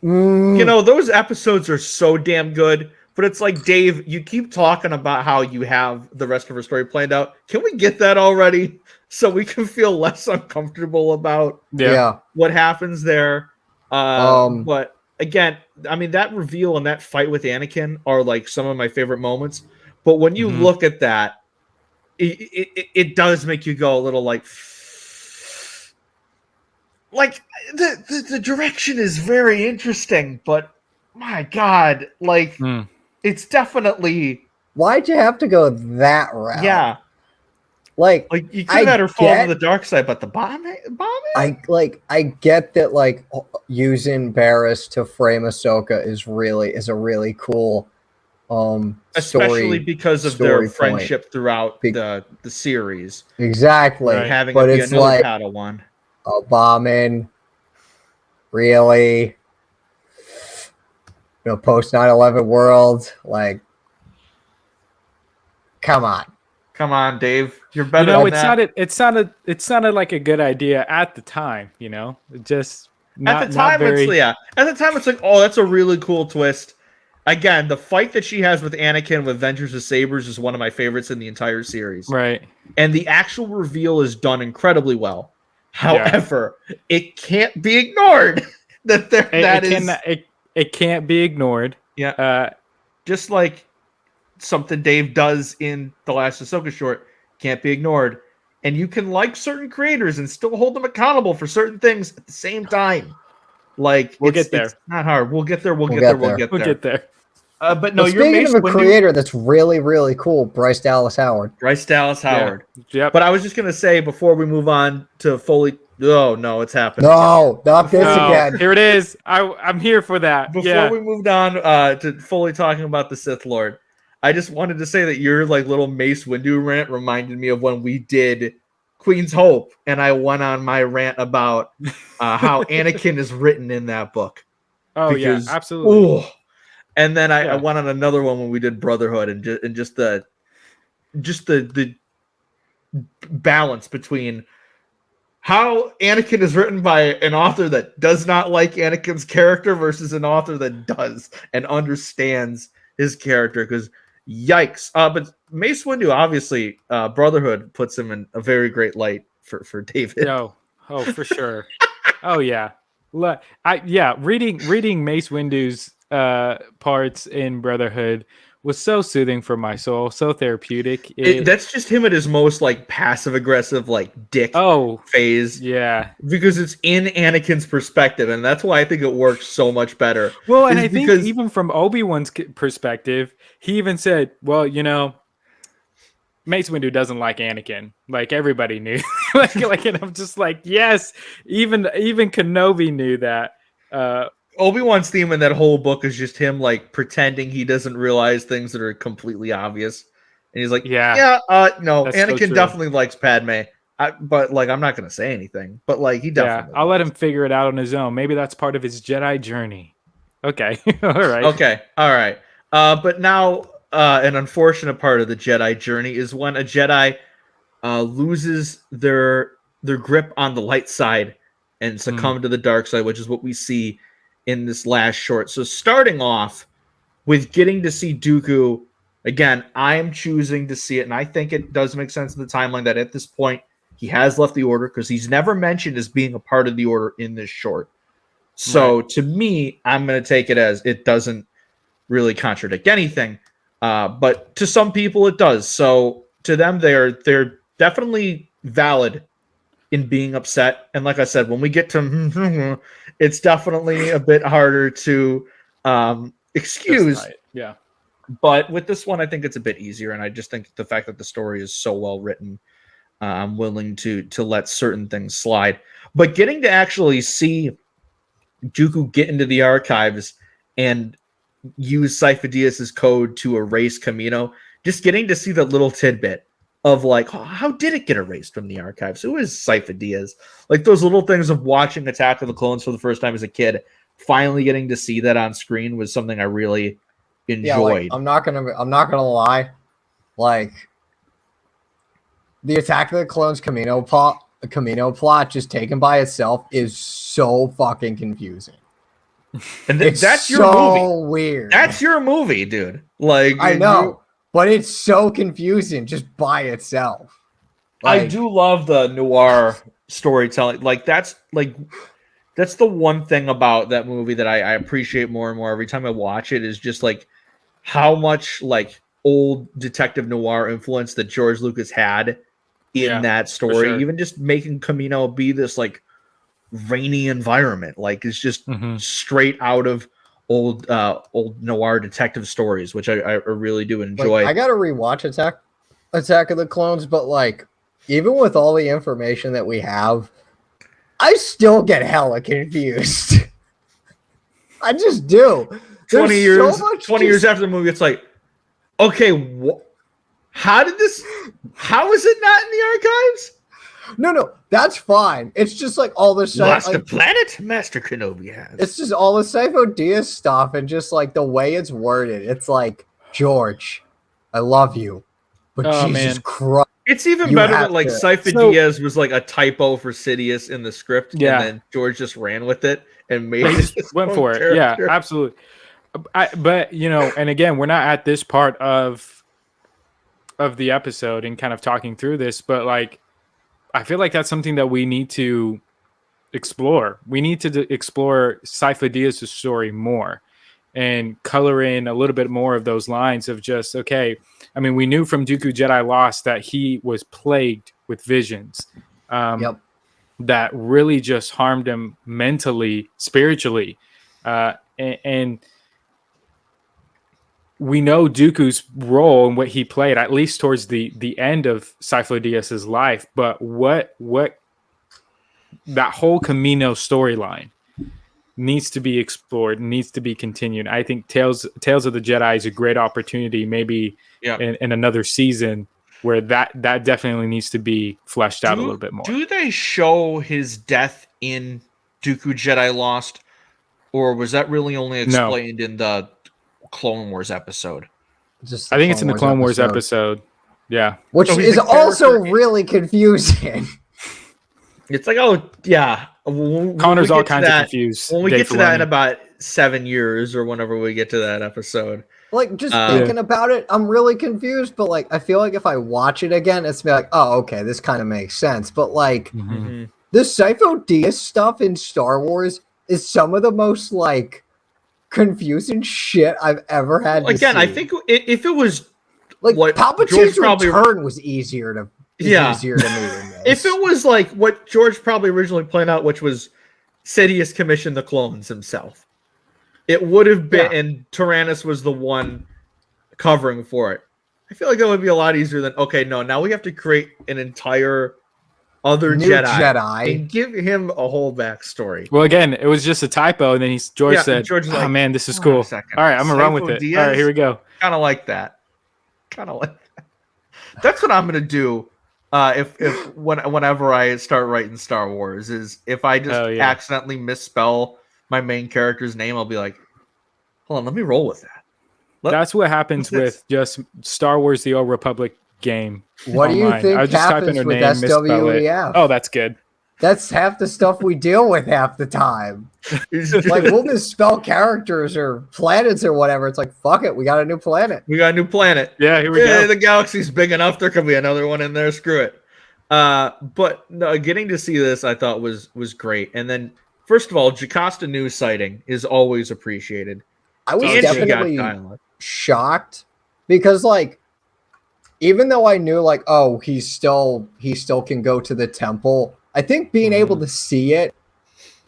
those episodes are so damn good, but it's like, Dave, you keep talking about how you have the rest of our story planned out. Can we get that already so we can feel less uncomfortable about what happens there? But again, I mean, that reveal and that fight with Anakin are like some of my favorite moments, but when you look at that, it does make you go a little like the direction is very interesting, but my god, like it's definitely. Why'd you have to go that route? Yeah, like you could have had her fall to the dark side, but the bombing. I get that, like using Barriss to frame Ahsoka is a really cool especially because of their friendship throughout the series. Exactly, right. Having but it's another like Padawan. A bombing, really, post 9/11 world, like, come on, Dave, you're better. Than that. It sounded like a good idea at the time. Just at the time, it's like, oh, that's a really cool twist. Again, the fight that she has with Anakin with Ventures of Sabers is one of my favorites in the entire series. Right, and the actual reveal is done incredibly well. However, it can't be ignored it can't be ignored. Yeah. Just like something Dave does in the last Ahsoka short, can't be ignored. And you can like certain creators and still hold them accountable for certain things at the same time. Like we'll get there. It's not hard. We'll get there. We'll get there. But no, you're speaking of a creator that's really, really cool, Bryce Dallas Howard. Yeah. But I was just gonna say before we move on to fully. Oh no, it's happening. No, not this again. Here it is. I'm here for that. Before we moved on to fully talking about the Sith Lord, I just wanted to say that your like little Mace Windu rant reminded me of when we did Queen's Hope, and I went on my rant about how Anakin is written in that book. Oh because, yeah, absolutely. Ooh, and then I went on another one when we did Brotherhood, and just the balance between how Anakin is written by an author that does not like Anakin's character versus an author that does and understands his character. Because yikes! But Mace Windu, obviously, Brotherhood puts him in a very great light for David. Oh, for sure. Oh yeah, reading Mace Windu's parts in Brotherhood was so soothing for my soul, so therapeutic. That's just him at his most like passive aggressive like dick phase. Yeah, because it's in Anakin's perspective, and that's why I think it works so much better. Well, and I think even from Obi-Wan's perspective, he even said, "Well, Mace Windu doesn't like Anakin. Like everybody knew. and I'm just like, yes, even Kenobi knew that." Obi-Wan's theme in that whole book is just him like pretending he doesn't realize things that are completely obvious. And he's like, no, Anakin so definitely likes Padme. But like I'm not gonna say anything. But like he definitely I'll let him figure it out on his own. Maybe that's part of his Jedi journey. Okay. All right. Okay. All right. But now an unfortunate part of the Jedi journey is when a Jedi loses their grip on the light side and succumb to the dark side, which is what we see in this last short. So starting off with getting to see Dooku again, I am choosing to see it, and I think it does make sense in the timeline that at this point he has left the Order because he's never mentioned as being a part of the Order in this short. So to me, I'm going to take it as it doesn't really contradict anything, but to some people it does. So to them, they're definitely valid in being upset. And like I said, when we get to it's definitely a bit harder to excuse. Yeah. But with this one, I think it's a bit easier. And I just think the fact that the story is so well written, I'm willing to let certain things slide. But getting to actually see Dooku get into the archives and use Sifo-Dyas's code to erase Kamino, just getting to see that little tidbit of like, how did it get erased from the archives? Who is Sifo-Dyas? Like those little things of watching Attack of the Clones for the first time as a kid, finally getting to see that on screen was something I really enjoyed. Yeah, like, I'm not gonna lie, like the Attack of the Clones Camino plot just taken by itself is so fucking confusing. And that's your movie. Weird. That's your movie, dude. Like I know, but it's so confusing just by itself. Like, I do love the noir storytelling. Like that's the one thing about that movie that I appreciate more and more every time I watch it is just like how much like old detective noir influence that George Lucas had in that story. Sure. Even just making Camino be this like rainy environment, like it's just straight out of old noir detective stories, which I really do enjoy. Like, I gotta rewatch Attack of the Clones, but like even with all the information that we have, I still get hella confused. I just do. 20 years after the movie, it's like, okay, how is it not in the archives? No, that's fine. It's just like all this stuff. Lost the planet, Master Kenobi has. It's just all the Sifo-Dyas stuff and just like the way it's worded. It's like, George, I love you, but Jesus Christ. It's even better that like Sifo-Dyas was like a typo for Sidious in the script, and then George just ran with it and made it. Went for it. Yeah, absolutely. But you know, and again, we're not at this part of the episode and kind of talking through this, but like I feel like that's something that we need to explore. We need to explore Sifo-Dyas' story more and color in a little bit more of those lines of just, okay, I mean, we knew from Dooku Jedi Lost that he was plagued with visions that really just harmed him mentally, spiritually. And we know Dooku's role and what he played, at least towards the end of Sifo-Dyas' life. But what that whole Camino storyline needs to be explored, needs to be continued. I think Tales of the Jedi is a great opportunity, maybe in another season, where that definitely needs to be fleshed out a little bit more. Do they show his death in Dooku Jedi Lost, or was that really only explained in the Clone Wars episode? I think it's in the Clone Wars episode. Yeah. Which is also really confusing. It's like, oh, yeah. Connor's all kinds of confused. When we get to that in about 7 years or whenever we get to that episode. Like, just thinking about it, I'm really confused. But, like, I feel like if I watch it again, it's like, oh, okay, this kind of makes sense. But, like, the Sifo-Dyas stuff in Star Wars is some of the most, like, confusing shit I've ever had to see. I think if it was like Palpatine's return was easier to me than this. If it was like what George probably originally planned out, which was Sidious commissioned the clones himself, it would have been, and Tyrannus was the one covering for it. I feel like that would be a lot easier than now we have to create an entire other New Jedi. and give him a whole backstory. Well, again, it was just a typo, and then George said, George was "Oh like, man, this is hold on cool. a second. All right, I'm gonna run with Sifo it. Dyas? All right, here we go." Kind of like that. That's what I'm gonna do. If whenever I start writing Star Wars, is if I just accidentally misspell my main character's name, I'll be like, hold on, let me roll with that. That's what happens with just Star Wars: The Old Republic game. What do you think I just type in happens her with name, misspell it. SWEF? Oh, that's good. That's half the stuff we deal with half the time. Like, we'll misspell characters or planets or whatever. It's like, fuck it, we got a new planet. We got a new planet. Yeah, here we go. The galaxy's big enough. There could be another one in there. Screw it. But no, getting to see this, I thought was great. And then, first of all, Jocasta news sighting is always appreciated. I was definitely shocked because, like, even though I knew, like, oh, he still can go to the temple, I think being able to see it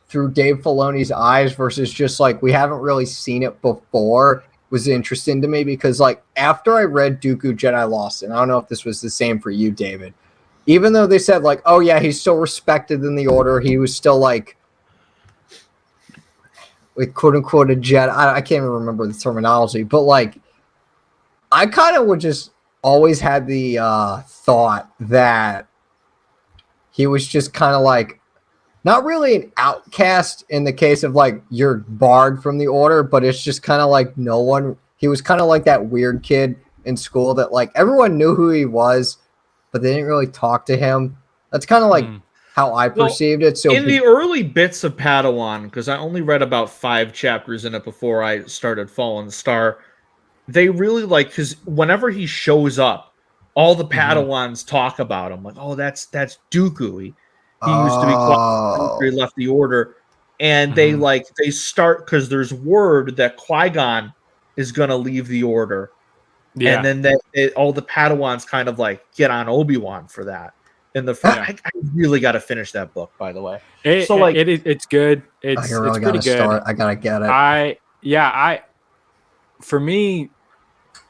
through Dave Filoni's eyes versus just, like, we haven't really seen it before was interesting to me because, like, after I read Dooku Jedi Lost, and I don't know if this was the same for you, David, even though they said, like, oh, yeah, he's still respected in the Order, he was still, like quote-unquote a Jedi. I can't even remember the terminology, but, like, I kind of would just always had the thought that he was just kind of like not really an outcast in the case of like you're barred from the Order, but it's just kind of like no one. He was kind of like that weird kid in school that like everyone knew who he was, but they didn't really talk to him. That's kind of like how I perceived it. So in the early bits of Padawan, because I only read about 5 chapters in it before I started Fallen Star. They really like because whenever he shows up, all the Padawans talk about him. Like, oh, that's Dooku. He used to be after he left the Order, and they start because there's word that Qui-Gon is gonna leave the Order, and then all the Padawans kind of like get on Obi-Wan for that. And I really got to finish that book, by the way. It's good. It's pretty good. I gotta get it. For me,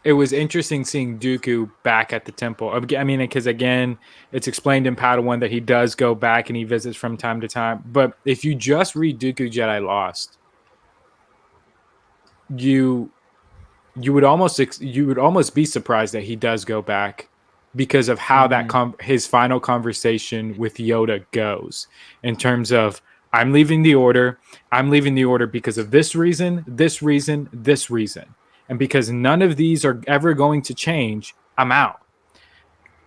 it was interesting seeing Dooku back at the temple. I mean, because again, it's explained in Padawan that he does go back and he visits from time to time. But if you just read Dooku Jedi Lost, you would almost be surprised that he does go back because of how his final conversation with Yoda goes in terms of I'm leaving the Order because of this reason, this reason, this reason. And because none of these are ever going to change, I'm out.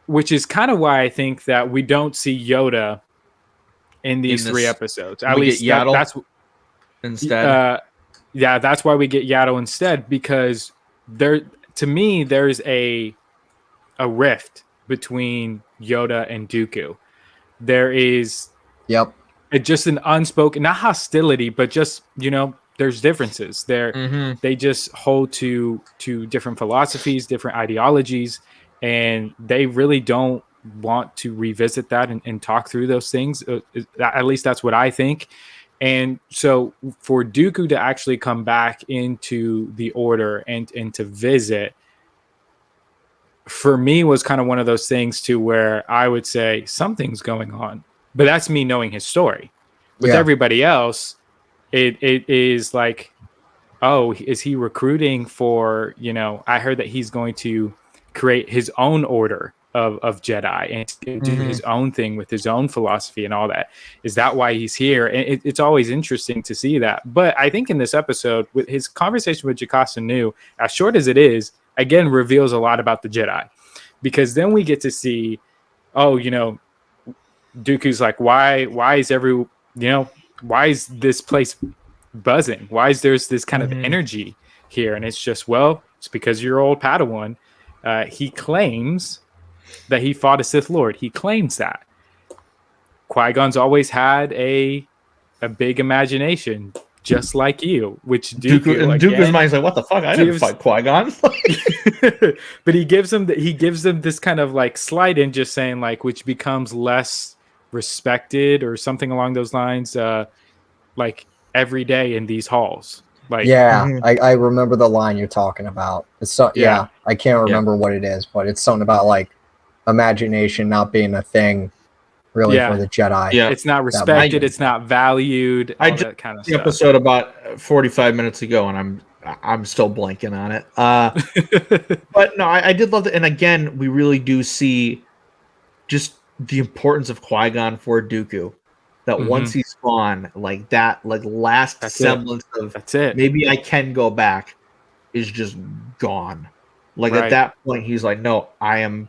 Which is kind of why I think that we don't see Yoda in these 3 episodes. At least that's instead. That's why we get Yaddle instead, because to me there's a rift between Yoda and Dooku. There is just an unspoken, not hostility, but just, there's differences there. They just hold to different philosophies, different ideologies, and they really don't want to revisit that and talk through those things. At least that's what I think. And so for Dooku to actually come back into the Order and to visit, for me was kind of one of those things too, where I would say something's going on, but that's me knowing his story. With everybody else, it is like, oh, is he recruiting for, I heard that he's going to create his own order of Jedi and do his own thing with his own philosophy and all that. Is that why he's here? And it's always interesting to see that. But I think in this episode, with his conversation with Jocasta Nu, as short as it is, again, reveals a lot about the Jedi. Because then we get to see, Dooku's like, why is this place buzzing? Why is there's this kind of energy here? And it's just, it's because you're old Padawan. He claims that he fought a Sith Lord. He claims that. Qui-Gon's always had a big imagination, just like you, which Dooku's mind's like, what the fuck? I didn't fight Qui-Gon. But he gives them this kind of like slight in, just saying like, which becomes less respected or something along those lines, like every day in these halls. Like, I remember the line you're talking about. It's so I can't remember what it is, but it's something about like imagination not being a thing really for the Jedi. Yeah. It's not respected. It's not valued. All that kind of the stuff. episode about 45 minutes ago, and I'm still blanking on it. But no, I did love it. And again, we really do see just the importance of Qui-Gon for Dooku. That once he's gone, like that, like last semblance of maybe I can go back is just gone. Like at that point, he's like, no, I am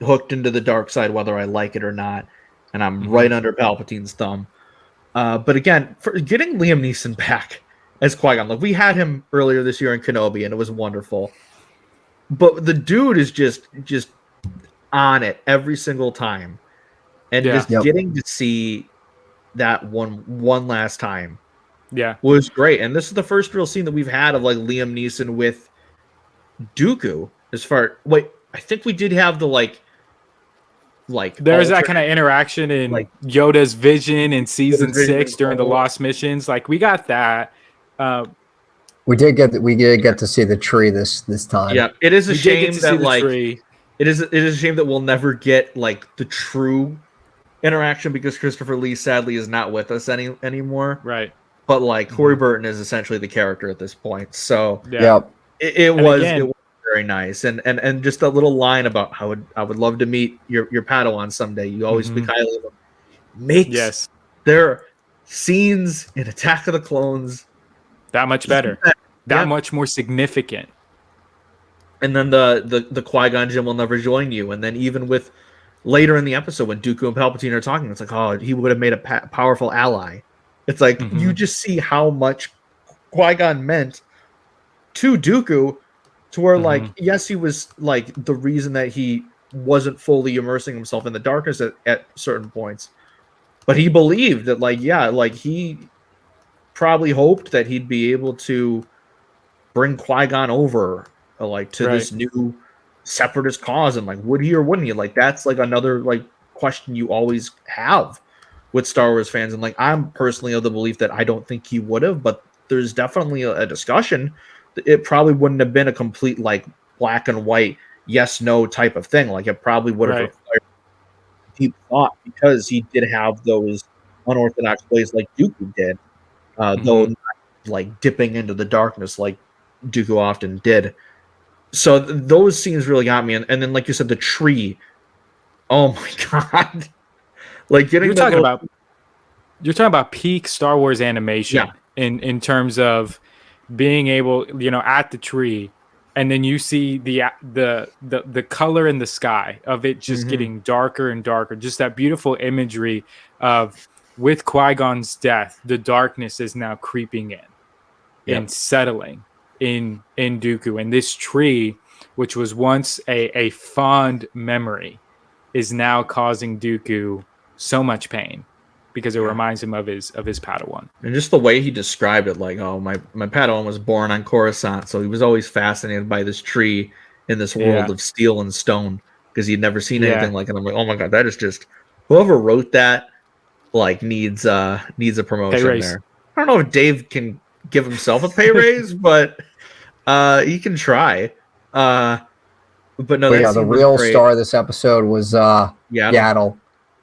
hooked into the dark side, whether I like it or not, and I'm right under Palpatine's thumb. But again, for getting Liam Neeson back as Qui-Gon, like we had him earlier this year in Kenobi, and it was wonderful. But the dude is just on it every single time, and just getting to see that one last time, was great. And this is the first real scene that we've had of like Liam Neeson with Dooku. I think we did have the like there's that kind of interaction in like Yoda's vision in season 6 during the Lost Missions. Like we got that. We did get to see the tree this time. Yeah, it is a shame that like it is a shame that we'll never get like the true interaction because Christopher Lee sadly is not with us anymore. Right. But like Corey Burton is essentially the character at this point. So it was very nice. And just a little line about how I would love to meet your Padawan someday. You always speak highly of him. Makes their scenes in Attack of the Clones that much better. That much more significant. And then the Qui-Gon Jinn will never join you. And then even with later in the episode when Dooku and Palpatine are talking, it's like, oh, he would have made a powerful ally. It's like you just see how much Qui-Gon meant to Dooku, to where like yes, he was like the reason that he wasn't fully immersing himself in the darkness at certain points, but he believed that like he probably hoped that he'd be able to bring Qui-Gon over to this new separatist cause, and like would he or wouldn't he? Like that's like another like question you always have with Star Wars fans, and like I'm personally of the belief that I don't think he would have, but there's definitely a discussion. It probably wouldn't have been a complete like black and white yes no type of thing. Like it probably would have required deep thought because he did have those unorthodox ways like Dooku did, though not like dipping into the darkness like Dooku often did. So those scenes really got me, and then like you said, the tree. Oh my god! Like you're talking about peak Star Wars animation in terms of being able, at the tree, and then you see the color in the sky of it just getting darker and darker. Just that beautiful imagery of with Qui-Gon's death, the darkness is now creeping in and settling in Dooku, and this tree, which was once a fond memory, is now causing Dooku so much pain because it reminds him of his Padawan. And just the way he described it, like, oh, my Padawan was born on Coruscant, so he was always fascinated by this tree in this world of steel and stone because he'd never seen anything like it. I'm like, oh my god, that is just whoever wrote that like needs a promotion there. I don't know if Dave can give himself a pay raise, but he can try. But no, the real star of this episode was Yaddle.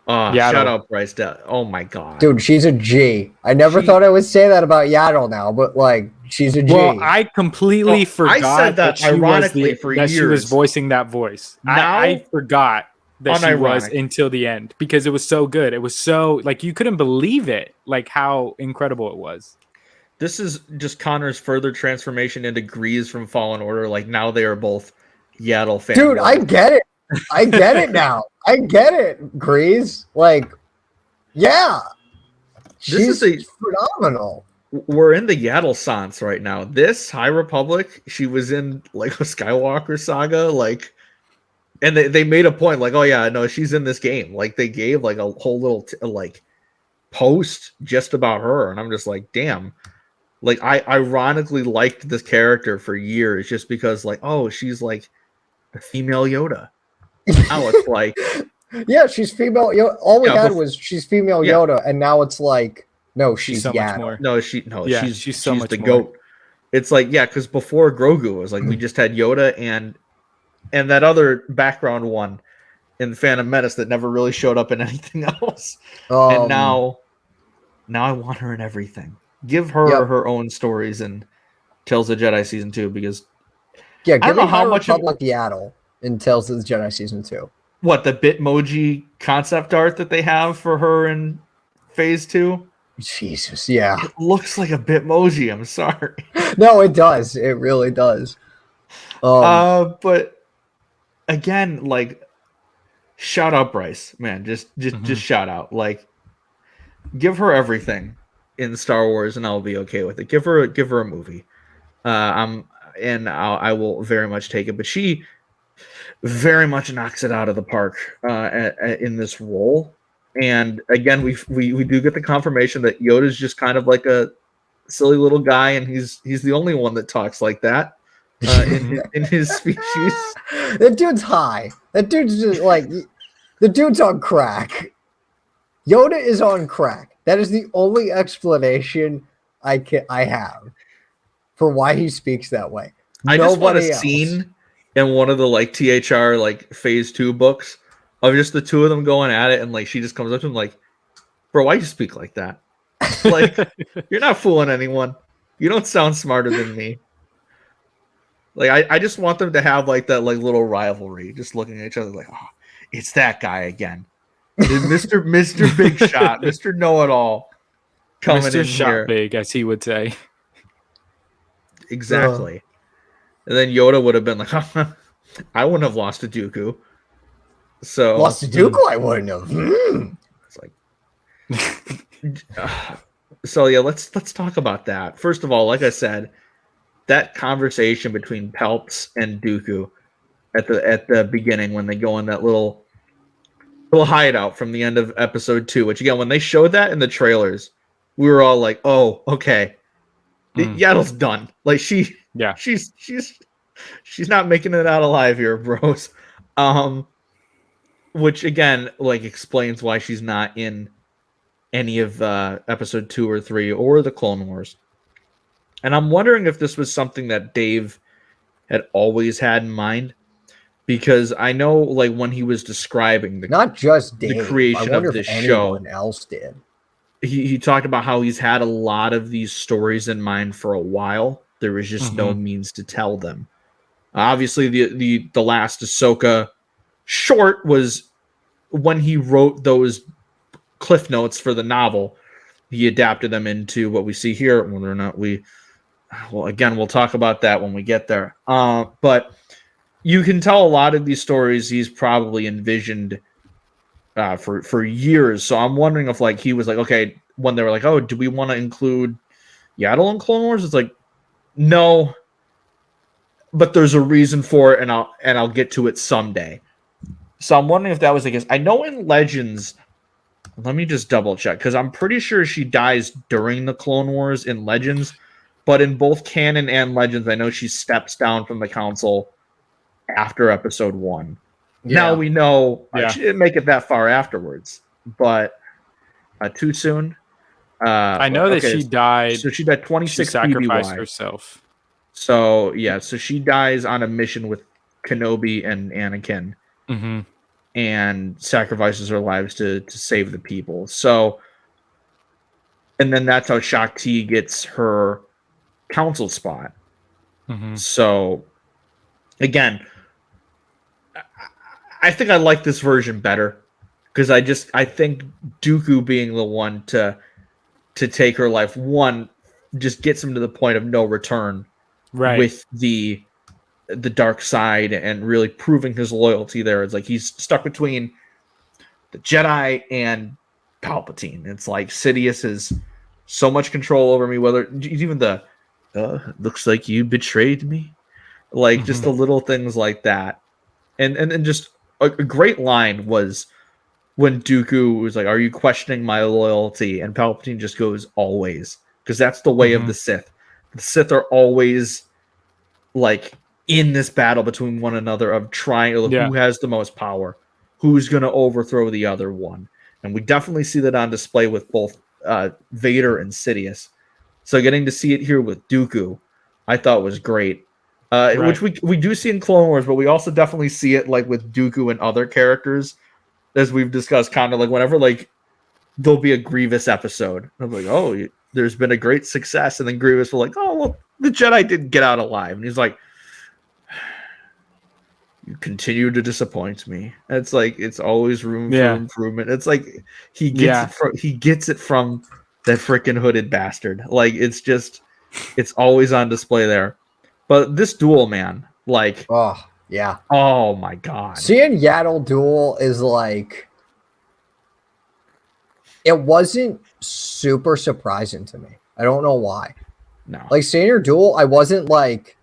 Shout out Bryce. Oh my god, dude, she's a G. I never thought I would say that about Yaddle now, but like she's a G. Well, I completely forgot I said that ironically for years. She was voicing that voice. Now, I forgot that she was until the end because it was so good. It was so like you couldn't believe it, like how incredible it was. This is just Conor's further transformation into Grease from Fallen Order. Like now they are both Yaddle fans. Dude, I get it. I get it now. I get it, Grease. Like, yeah. She's phenomenal. We're in the Yaddle Sans right now. This High Republic, she was in like a Skywalker saga, like, and they made a point, like, oh yeah, no, she's in this game. Like they gave like a whole little like post just about her, and I'm just like, damn. Like I ironically liked this character for years just because like, oh, she's like a female Yoda. Now it's like, yeah, she's female. All we had was she's female Yoda, and now it's like, no, she's so much more. No, she's so much the more. goat. It's like, yeah, because before Grogu was like we just had Yoda and that other background one. in Phantom Menace that never really showed up in anything else. And now I want her in everything. Give her her own stories in Tales of the Jedi Season 2, because yeah, I give don't me know how High much Republic Yaddle in Tales of the Jedi Season 2. What, the Bitmoji concept art that they have for her in Phase 2? Jesus, yeah. It looks like a Bitmoji. I'm sorry. No, it does. It really does. But again, like, shout out Bryce, man. Just shout out. Like, give her everything in Star Wars, and I'll be okay with it. Give her a movie. I will very much take it. But she very much knocks it out of the park in this role. And again, we do get the confirmation that Yoda's just kind of like a silly little guy, and he's the only one that talks like that in his species. That dude's high. That dude's just like, the dude's on crack. Yoda is on crack. That is the only explanation I have for why he speaks that way. I just want a scene in one of the like THR like Phase 2 books of just the two of them going at it, and like she just comes up to him like, bro, why you speak like that? Like, you're not fooling anyone. You don't sound smarter than me. Like, I just want them to have like that like little rivalry, just looking at each other like, oh, it's that guy again. Mr. Big Shot, Mr. Know-It-All coming Mr. in Shot here. Big, as he would say. Exactly. And then Yoda would have been like, I wouldn't have lost to Dooku. So lost to Dooku, I wouldn't have. It's like, so yeah, let's talk about that. First of all, like I said, that conversation between Palps and Dooku at the beginning when they go in that little hideout from the end of episode 2, which again, when they showed that in the trailers, we were all like, oh, okay. Yaddle's done. Like she's not making it out alive here, bros. Which again, like, explains why she's not in any of episode 2 or 3 or the Clone Wars. And I'm wondering if this was something that Dave had always had in mind, because I know, like, when he was describing not just Dave, the creation of this show, anyone else did. He talked about how he's had a lot of these stories in mind for a while. There was just no means to tell them. Obviously, the last Ahsoka short was when he wrote those cliff notes for the novel. He adapted them into what we see here. Whether or not we'll talk about that when we get there. But you can tell a lot of these stories he's probably envisioned for years. So I'm wondering if like he was like, okay, when they were like, oh, do we want to include Yaddle in Clone Wars? It's like, no, but there's a reason for it, and I'll get to it someday. So I'm wondering if that was the case. I know in Legends, let me just double check, because I'm pretty sure she dies during the Clone Wars in Legends, but in both canon and Legends, I know she steps down from the council after episode 1. Yeah. Now we know she didn't make it that far afterwards, but too soon. I know that she died. So she died 26 She sacrificed BBY. Herself. So yeah, so she dies on a mission with Kenobi and Anakin, and sacrifices her lives to save the people. So, and then that's how Shakti gets her council spot. So, again, I think I like this version better, because I think Dooku being the one to take her life, one, just gets him to the point of no return, right, with the dark side, and really proving his loyalty there. It's like he's stuck between the Jedi and Palpatine. It's like Sidious has so much control over me, whether even the looks like you betrayed me, like just the little things like that. And just a great line was when Dooku was like, are you questioning my loyalty? And Palpatine just goes, always. Because that's the way of the Sith. The Sith are always like in this battle between one another of trying to who has the most power, who's going to overthrow the other one. And we definitely see that on display with both Vader and Sidious. So getting to see it here with Dooku, I thought was great. which we do see in Clone Wars, but we also definitely see it like with Dooku and other characters, as we've discussed. Kind of like whenever like there'll be a Grievous episode, I'm like, oh, there's been a great success, and then Grievous will like, oh well, the Jedi didn't get out alive, and he's like, you continue to disappoint me. And it's like it's always room for improvement. It's like he gets it from that freaking hooded bastard. Like it's always on display there. But this duel, man, like oh yeah, oh my god, seeing Yaddle duel is like, it wasn't super surprising to me. I don't know why. No, like seeing her duel, I wasn't like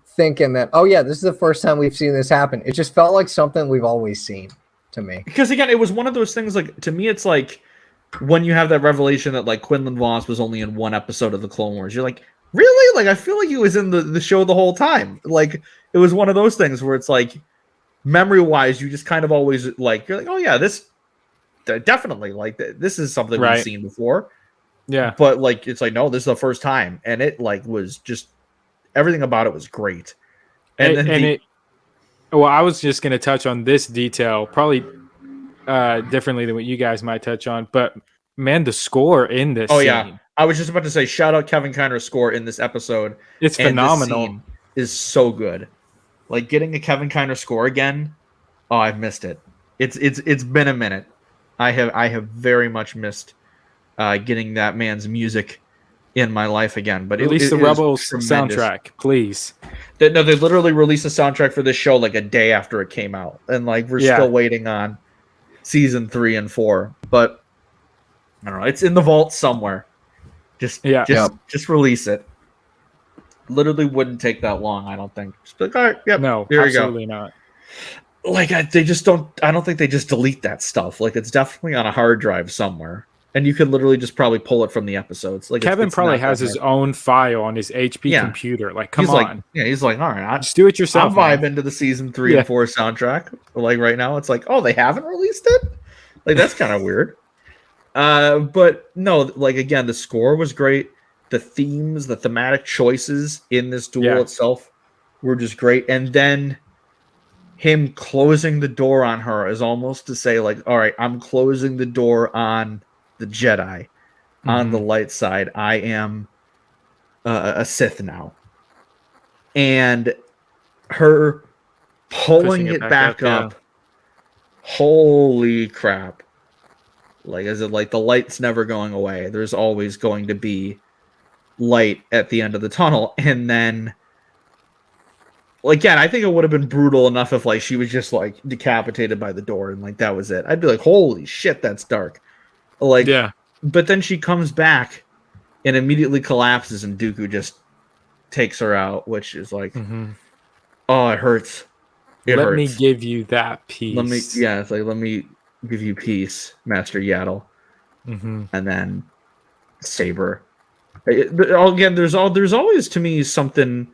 thinking that, oh yeah, this is the first time we've seen this happen. It just felt like something we've always seen to me. Because again, it was one of those things, like, to me, it's like when you have that revelation that like Quinlan Vos was only in one episode of the Clone Wars, you're like, really? Like, I feel like he was in the show the whole time. Like, it was one of those things where it's like, memory-wise, you just kind of always like, you're like, oh yeah, this definitely, like, this is something we've seen before. Yeah. But like, it's like, no, this is the first time. And it like was just, everything about it was great. Well, I was just going to touch on this detail, probably differently than what you guys might touch on, but man, the score in this scene. Yeah. I was just about to say, shout out Kevin Kiner's score in this episode. It's phenomenal. This scene is so good. Like getting a Kevin Kiner score again. Oh, I've missed it. It's been a minute. I have very much missed getting that man's music in my life again. But release the Rebels soundtrack, please. They literally released a soundtrack for this show like a day after it came out, and like we're still waiting on season 3 and 4. But I don't know, it's in the vault somewhere. Just release it. Literally wouldn't take that long, I don't think. Just like, all right, yep, no, here absolutely you go. Not. Like they just don't. I don't think they just delete that stuff. Like it's definitely on a hard drive somewhere. And you could literally just probably pull it from the episodes. Like Kevin probably has his own file on his HP computer. Like, come on. He's like, all right, just do it yourself. I'm vibing to the season 3 and 4 soundtrack. Like right now, it's like, oh, they haven't released it? Like that's kind of weird. But no, like again, the score was great. The themes, the thematic choices in this duel itself were just great. And then him closing the door on her is almost to say, like, all right, I'm closing the door on the Jedi, on the light side. I am a Sith now. And her pulling it back up. Holy crap. Like, is it like the light's never going away? There's always going to be light at the end of the tunnel. And then, like, again, I think it would have been brutal enough if, like, she was just, like, decapitated by the door and, like, that was it. I'd be like, holy shit, that's dark. Like, but then she comes back and immediately collapses, and Dooku just takes her out, which is like, oh, it hurts. Let me give you that peace. It's like, let me give you peace, Master Yaddle. And then Saber. Again, there's always to me something.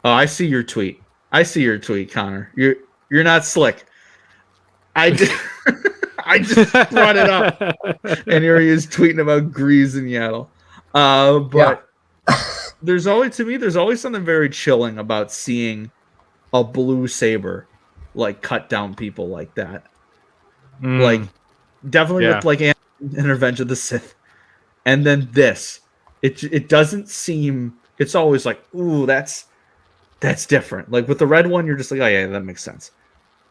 Oh, I see your tweet, Connor. You're not slick. I just brought it up, and here he is tweeting about Grease and Yaddle. But there's always something very chilling about seeing a blue saber like cut down people like that. Like definitely with like in Revenge of the Sith, and then this. It doesn't seem. It's always like, ooh, that's different. Like with the red one, you're just like, oh yeah, that makes sense.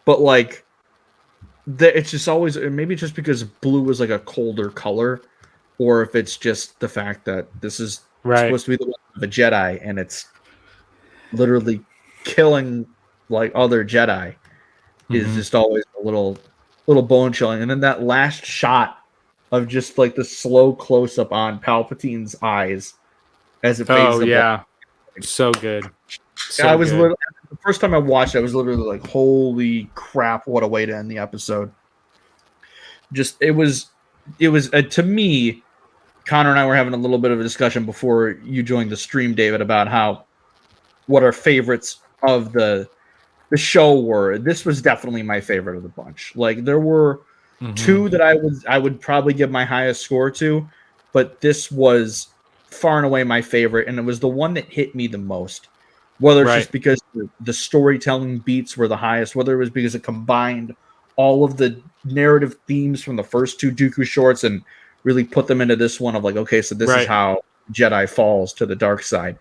But like. It's just always, maybe just because blue is like a colder color, or if it's just the fact that this is supposed to be the one of a Jedi and it's literally killing like other Jedi is just always a little bone chilling. And then that last shot of just like the slow close up on Palpatine's eyes as it fades. So good. I was literally, the first time I watched it, I was literally like, holy crap, what a way to end the episode. Just, it was to me, Connor and I were having a little bit of a discussion before you joined the stream, David, about what our favorites of the show were. This was definitely my favorite of the bunch. Like there were two that I would probably give my highest score to, but this was far and away my favorite, and it was the one that hit me the most. Whether it's just because the storytelling beats were the highest, whether it was because it combined all of the narrative themes from the first 2 Dooku shorts and really put them into this one of like, okay, so this is how Jedi falls to the dark side.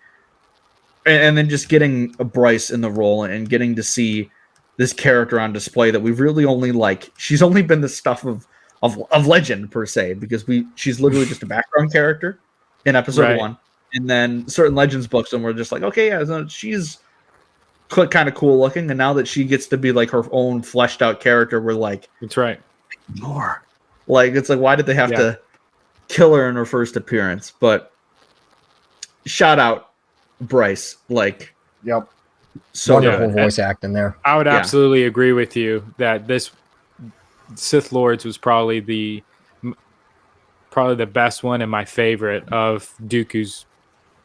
And then just getting a Bryce in the role and getting to see this character on display that we've really only she's only been the stuff of legend per se, because she's literally just a background character in episode 1. And then certain Legends books, and we're just like, okay, yeah, so she's kind of cool looking. And now that she gets to be like her own fleshed out character, we're like, that's right. More. Like, it's like, why did they have to kill her in her first appearance? But shout out Bryce. Like, so wonderful voice acting there. I would absolutely agree with you that this Sith Lords was probably the best one and my favorite of Dooku's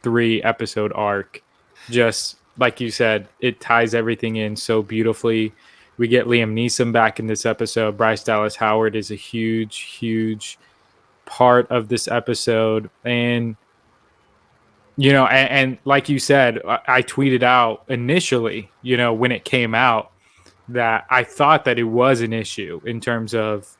3-episode arc. Just like you said, it ties everything in so beautifully. We get Liam Neeson back in this episode. Bryce Dallas Howard is a huge part of this episode. And, you know, and like you said, I tweeted out initially, you know, when it came out, that I thought that it was an issue in terms of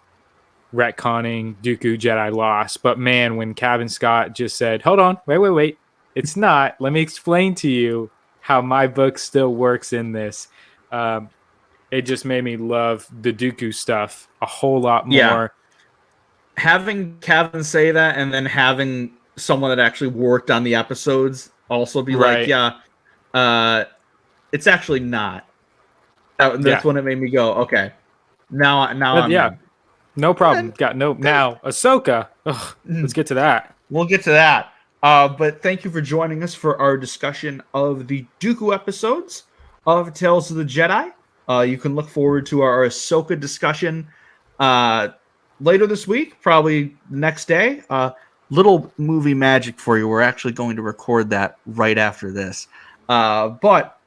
retconning Dooku Jedi lost. But man, when Kevin Scott just said, hold on, wait, it's not. Let me explain to you how my book still works in this. It just made me love the Dooku stuff a whole lot more. Yeah. Having Kevin say that, and then having someone that actually worked on the episodes also be like, it's actually not. That's when it made me go, okay. Now I'm in. No problem. Now Ahsoka. Let's get to that. We'll get to that. But thank you for joining us for our discussion of the Dooku episodes of Tales of the Jedi. You can look forward to our Ahsoka discussion later this week, probably the next day. Little movie magic for you. We're actually going to record that right after this. But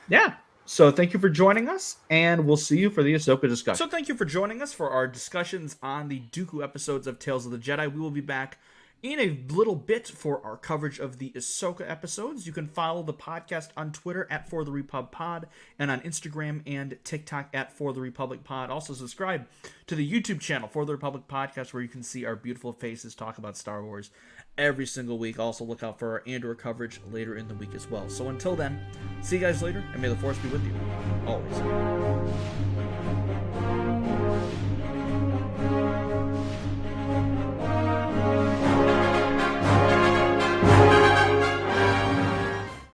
yeah. So thank you for joining us, and we'll see you for the Ahsoka discussion. So thank you for joining us for our discussions on the Dooku episodes of Tales of the Jedi. We will be back in a little bit for our coverage of the Ahsoka episodes. You can follow the podcast on Twitter at For the Repub Pod, and on Instagram and TikTok at For the Republic Pod. Also subscribe to the YouTube channel For the Republic Podcast, where you can see our beautiful faces talk about Star Wars every single week. Also look out for our Andor coverage later in the week as well. So until then, see you guys later, and may the Force be with you always.